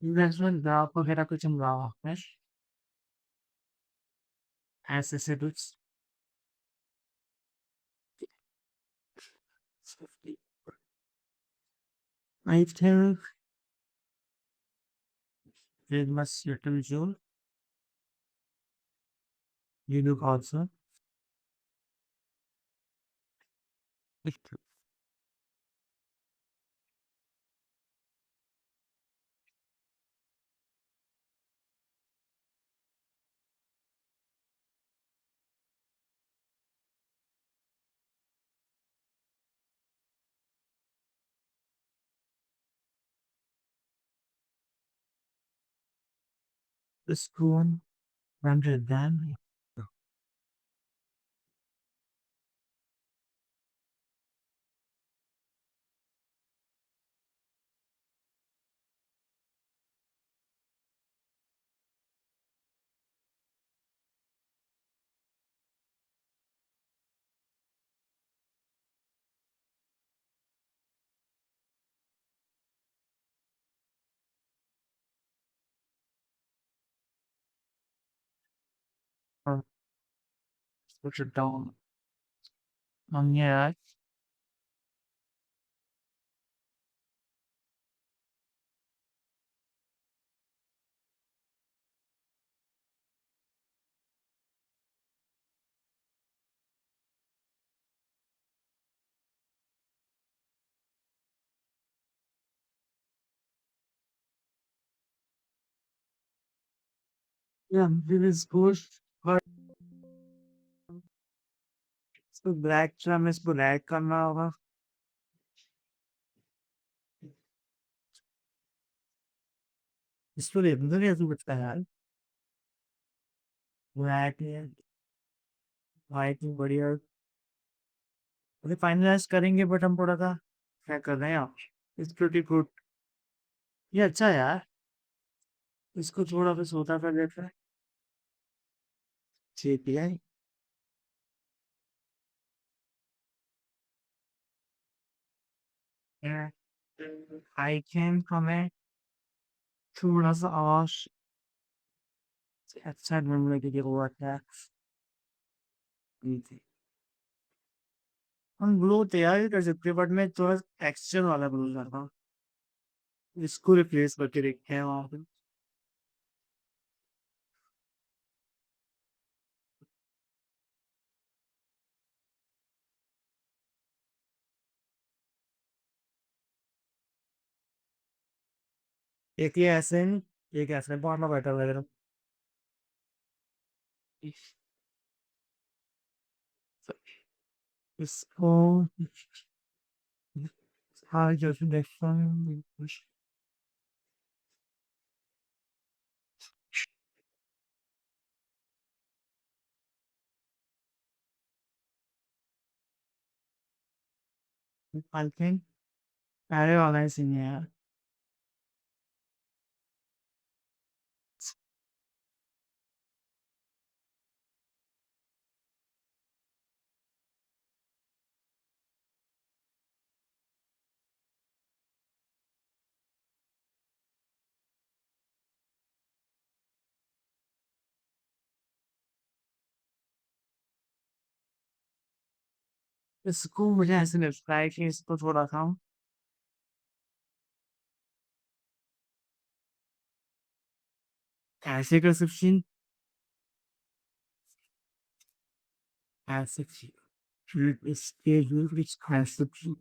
Investment dapat वगैरह कुछ हम रहा है ऐसे से कुछ I think it must certain zone you look also this one rather than or switch it down yeah yeah this is good but इसको ब्लैक से हमें इसको रैक करना होगा इसको अंदर ऐसे बचता है यार ब्लैक है वाइट बढ़िया अभी फाइनलाइज करेंगे बट हम थोड़ा सा क्या कर रहे हैं आप इट्स प्रीटी गुड ये अच्छा है यार इसको थोड़ा बस होता कर देते हैं ठीक है आई कैन हमें थोड़ा सा आवाज अच्छा ढूंढने की जरूरत है हम ग्लो तैयार ही कर सकते हैं बट मैं थोड़ा टेक्सचर वाला ग्लो करता हूँ इसको रिप्लेस करके देखते हैं वहाँ पे एक ये ऐसे एक ऐसे बहुत बेटर लग रहा है इसको हाँ जैसे देखता हूँ I think अरे वाला ही सीन है यार। इसको मुझे ऐसे लगता है कि इसको थोड़ा-सा ऐसे कर सकते हैं, ऐसे फिर इसके लिए कुछ कर सकते हैं।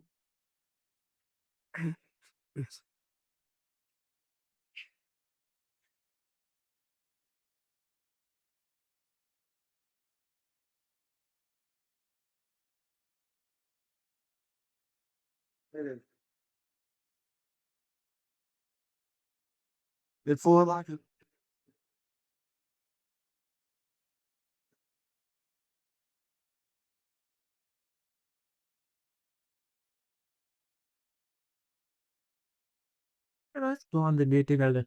Before like let's go on the dating alert.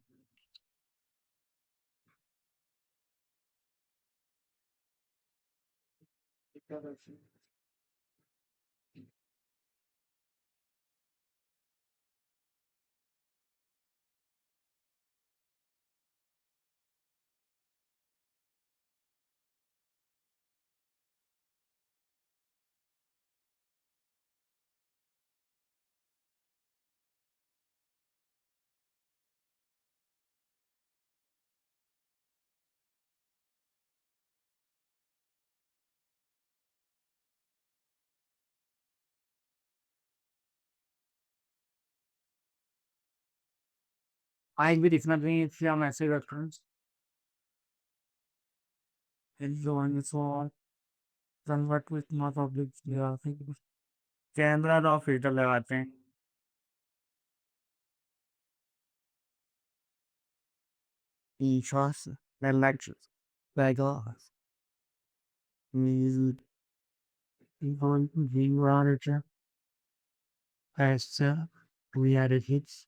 I भी दिखना चाहिए इसलिए हम ऐसे करते हैं। And so on and so on. Convert with not objects लगाते हैं। कैमरा और फिल्टर लगाते हैं। E-shots, then lectures. Like us. Music. Going to be monitor. Faster. We added hits.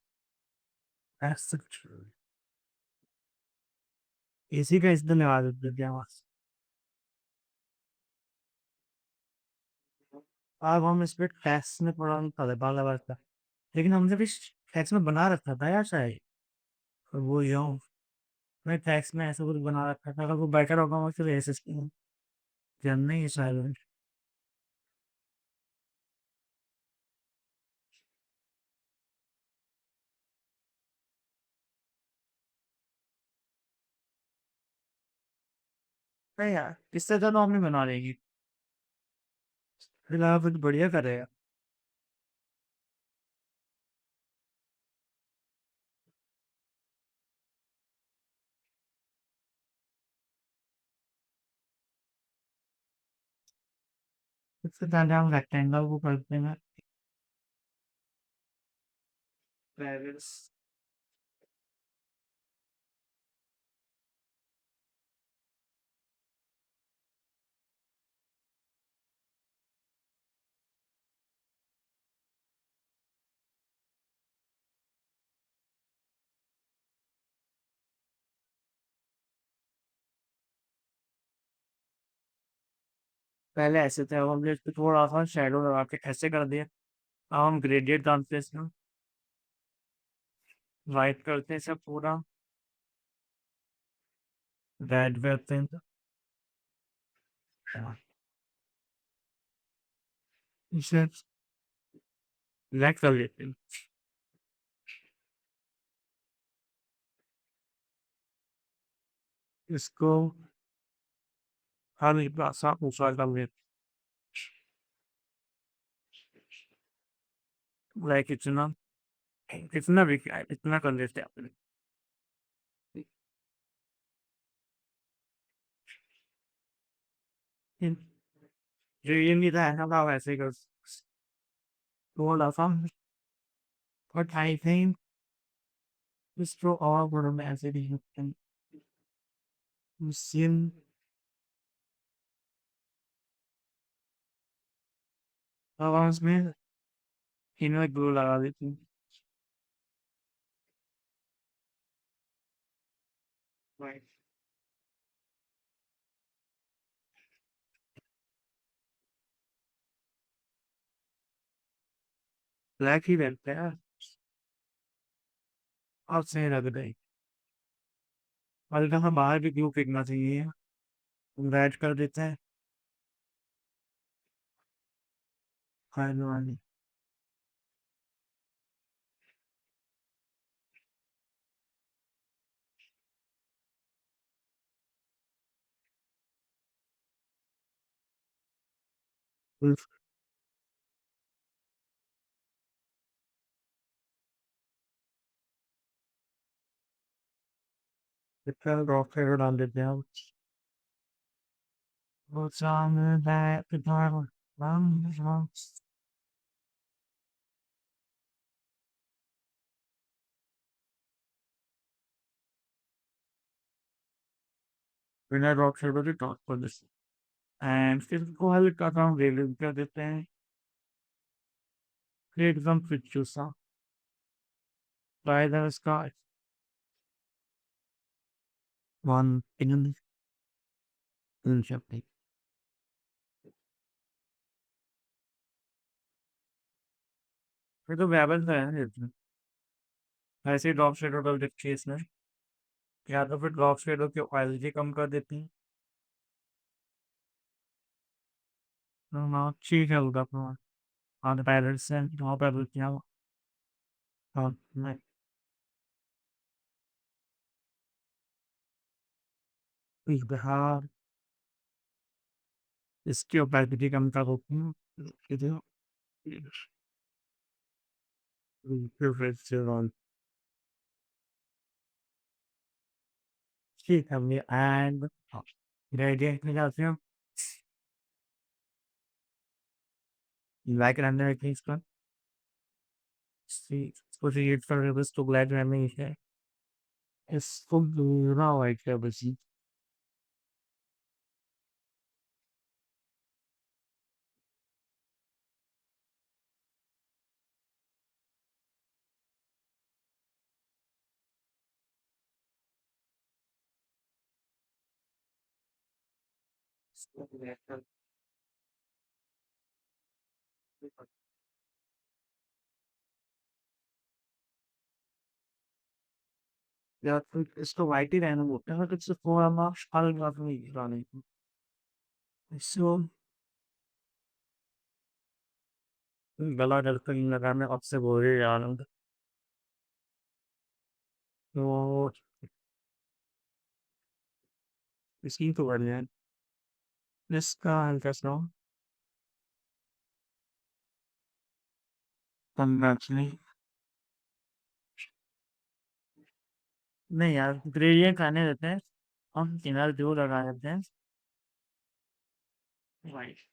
Faster. इसी का इसमें लगा देते हैं क्या बस। अब हम इस पे टैक्स में पढ़ा था बाला बार का, लेकिन हमने भी टैक्स में बना रखा था यार शायद। और वो यूँ मैं टैक्स में ऐसा कुछ बना रखा था, अगर वो बेटर होगा मुझे एसएसपी में जानना ही है शायद। नहीं यार इससे ज़्यादा हम नहीं बना लेंगे। फिलहाल कुछ बढ़िया करेगा। इससे ज़्यादा हम रेक्टेंगल वो करते हैं। पेरिस पहले ऐसे थे, अब हमने इसको थोड़ा सा शैडो लगा के ऐसे कर दिया। अब हम ग्रेडियंट डालते हैं इसमें, वाइट करते हैं सब पूरा, रेड करते हैं इसे ब्लैक कर लेते हैं। इसको हर एक भाषा ऊपर कर लेते लाइक इतना इतना भी क्या है, इतना कर लेते हैं अपने। जो ये नहीं था ऐसा था वैसे ही कर थोड़ा सा, but I think this for all were messy and sin आवाज में इनमें ग्लू लगा देती हूँ। Right. ब्लैक ही रहते हैं। अब सही लग रही। हल्का सा बाहर भी ग्लू फेंकना चाहिए। रेड कर देते हैं। फाइनल वाली। इसका रॉक फेरो डाल देते हैं अब। What's on the guitar? बिना ड्रॉप शेडो के टॉप कर देते हैं एंड फिर इसको हल्का सा रेलिंग कर देते हैं फिर एकदम फिट सा by the sky one in Japan फिर तो बैलेंस है इसमें ऐसे ड्रॉप शेडो डाल देती है इसमें या तो फिर ड्रॉप शेडो की क्वालिटी कम कर देती है ना ठीक है होगा अपना on balance and no balance now नहीं इस बिहार इसकी opacity कम कर देती हूँ इधर फिर से on ठीक है हमने and gradient में जाते हैं like रखने रखते हैं इसका see proceed for rivers to glad रखने है इसको पूरा white कर बस या फिर इसको white ही रहना बोलते हैं तो इससे थोड़ा मार्क्स हल्का सा नहीं गिराने इसको गला डरता नहीं लगा मैं आपसे बोल ही रहा हूँ तो इसकी तो बढ़िया है इसका हल्का सा कंग्रेचुलेशन नहीं यार ग्रेडियंट खाने देते हैं हम किनारे जो लगा देते हैं वाइट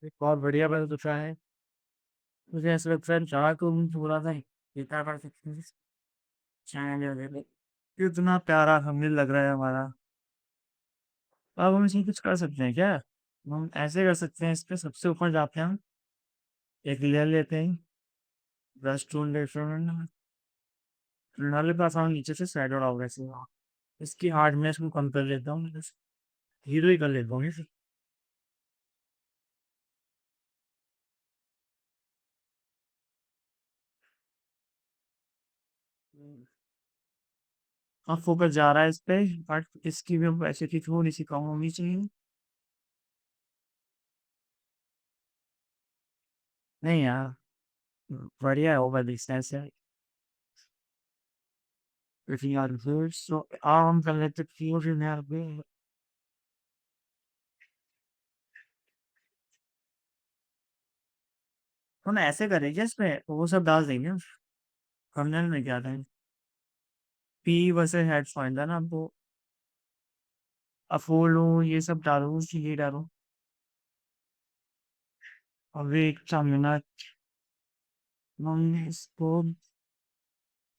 एक और बढ़िया बात तो क्या है मुझे ऐसा लगता है चाह को थोड़ा सा इतना कर सकते हैं चाय कितना प्यारा हमें लग रहा है हमारा अब हम इसमें कुछ कर सकते हैं क्या हम ऐसे कर सकते हैं इस पे सबसे ऊपर जाते हैं हम एक लेयर लेते हैं ब्रश टूल लेते हैं नाले पास हम नीचे से साइड और आगे से इसकी हार्डनेस को कम कर लेता हूँ हीरो ही कर लेता हूँ इसे अब फोकस जा रहा है इस पे बट इसकी भी वैसे की थोड़ी सी कम होनी चाहिए नहीं यार बढ़िया है ओवर डिस्टेंस है Looking at this, so arms and let the fusion have been. हम ऐसे करेंगे इसमें वो सब डाल देंगे थंबनेल में क्या था पी वर्सेस हेड फाइंडर ना वो अपोलो ये सब डालो ये डालो अभी एक मिनट हम इसको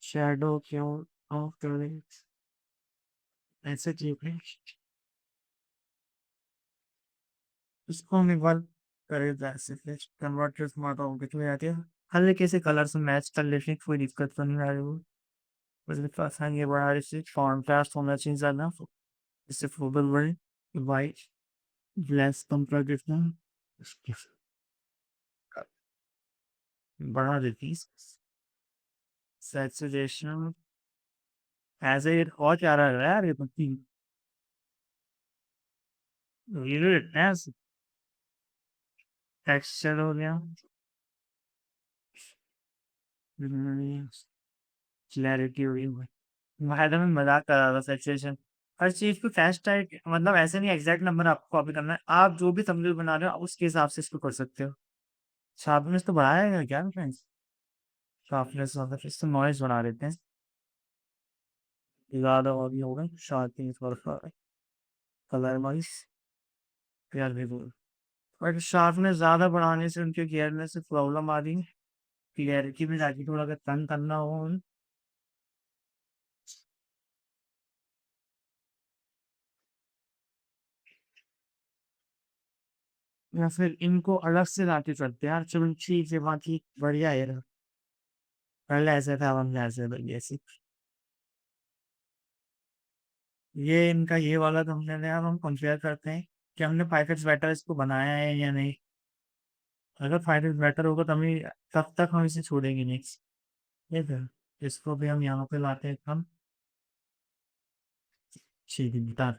शैडो क्यों ऑफ करें ऐसे ठीक है इसको हम एक बार करें ऐसे कन्वर्ट टू स्मार्ट ऑफ कितने आती है हल्के से कलर से मैच कर लेते हैं कोई दिक्कत तो नहीं आ रही वो बस इतना आसान ये बड़ा इससे कॉन्ट्रास्ट होना चाहिए ज़्यादा इससे full word white less contradiction बढ़ा देती saturation ऐसे ये और क्या रहा है यार ये पत्ती ये टेक्सचर हो गया क्लैरिटी हो गई वायदा में मजाक कर रहा था सैचुरेशन हर चीज को फैस्ट टाइट मतलब ऐसे नहीं एग्जैक्ट नंबर आपको कॉपी करना है आप जो भी थंबनेल बना रहे हो उसके हिसाब से इसको कर सकते हो शार्पनेस तो बढ़ाया है क्या फ्रेंड्स शार्पनेस तो नॉइज बना देते हैं ज़्यादा और भी होगा शार्पनेस थोड़ा कलर वाइज यार भी बोल बट शार्पनेस ज़्यादा बढ़ाने से उनके क्लियरनेस से प्रॉब्लम आ रही है क्लियरिटी में जाके थोड़ा अगर तंग करना हो या फिर इनको अलग से लाके चलते हैं यार चलो ठीक है बाकी बढ़िया है यार पहले ऐसे था हम ऐसे बढ़िया ऐसे ये इनका ये वाला तो हमने यार हम कंपेयर करते हैं कि हमने फाइव एक्स बेटर इसको बनाया है या नहीं अगर फाइव एक्स बेटर होगा तो हमें तब तक हम इसे छोड़ेंगे नेक्स्ट ठीक है इसको भी हम यहाँ पे लाते हैं हम ठीक है बता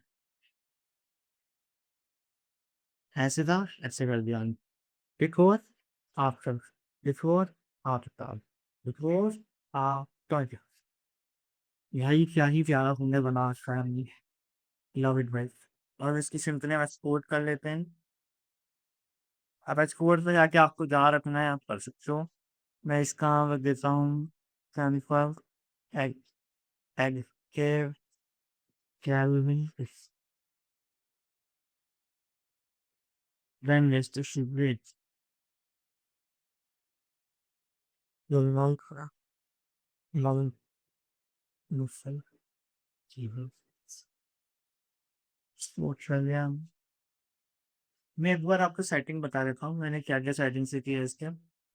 ऐसे था ऐसे कर दिया before after before after before after यही क्या ही प्यारा सुंदर बना रखा है हमने लव इट भाई और इसकी सिंपली हम एक्सपोर्ट कर लेते हैं अब एक्सपोर्ट पे जाके आपको जहाँ रखना है आप कर सकते हो मैं इसका रख देता हूँ 75 एग एग के Kelvin then let's distribute the long long Nussel Australian मैं एक बार आपको सेटिंग बता देता हूँ मैंने क्या क्या सेटिंग से किया है इसके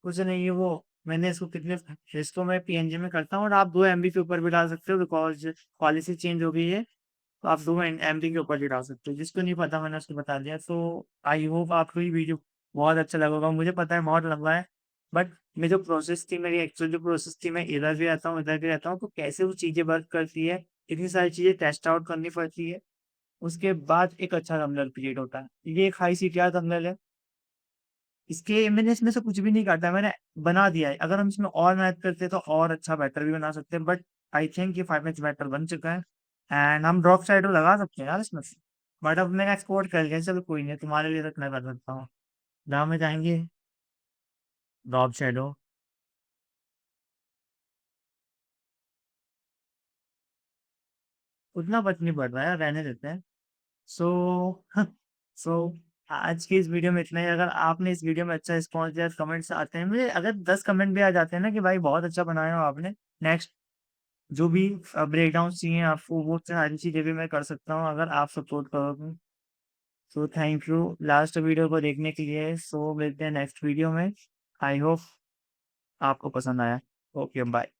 कुछ नहीं है वो मैंने इसको कितने इसको मैं पीएनजी में करता हूँ और आप 2 MB के ऊपर भी डाल सकते हो बिकॉज पॉलिसी चेंज हो गई है तो आप 2 MB के ऊपर भी डाल सकते हो जिसको नहीं पता मैंने उसको बता दिया तो आई होप आपको ये वीडियो बहुत अच्छा लगेगा मुझे पता है बहुत लंबा है बट मैं जो प्रोसेस थी मेरी एक्चुअल जो प्रोसेस थी मैं इधर भी रहता हूँ इधर भी रहता हूँ तो कैसे वो चीज़ें वर्क करती है इतनी सारी चीज़ें टेस्ट आउट करनी पड़ती है उसके बाद एक अच्छा थंबनेल क्रिएट होता है ये एक हाई सीटीआर थंबनेल है इसके मैंने इसमें से कुछ भी नहीं काटा मैंने बना दिया है अगर हम इसमें और मेहनत करते तो और अच्छा बेटर भी बना सकते हैं बट आई थिंक ये 5x बेटर बन चुका है एंड हम ड्रॉप शैडो लगा सकते हैं यार इसमें बट अब मैंने एक्सपोर्ट कर लिया चलो कोई नहीं तुम्हारे लिए तक मैं कर सकता हूँ जहाँ में जाएंगे ड्रॉप शैडो उतना बच नहीं पड़ रहा है रहने देते हैं सो सो आज की इस वीडियो में इतना ही अगर आपने इस वीडियो में अच्छा रिस्पॉन्स दिया कमेंट्स आते हैं मुझे अगर 10 कमेंट भी आ जाते हैं ना कि भाई बहुत अच्छा बनाया हो आपने नेक्स्ट जो भी ब्रेक डाउन चाहिए आपको वो सारी चीज़ें भी मैं कर सकता हूँ अगर आप सपोर्ट करोगे so thank you last video को देखने के लिए सो मिलते हैं नेक्स्ट वीडियो में आई होप आपको पसंद आया ओके बाय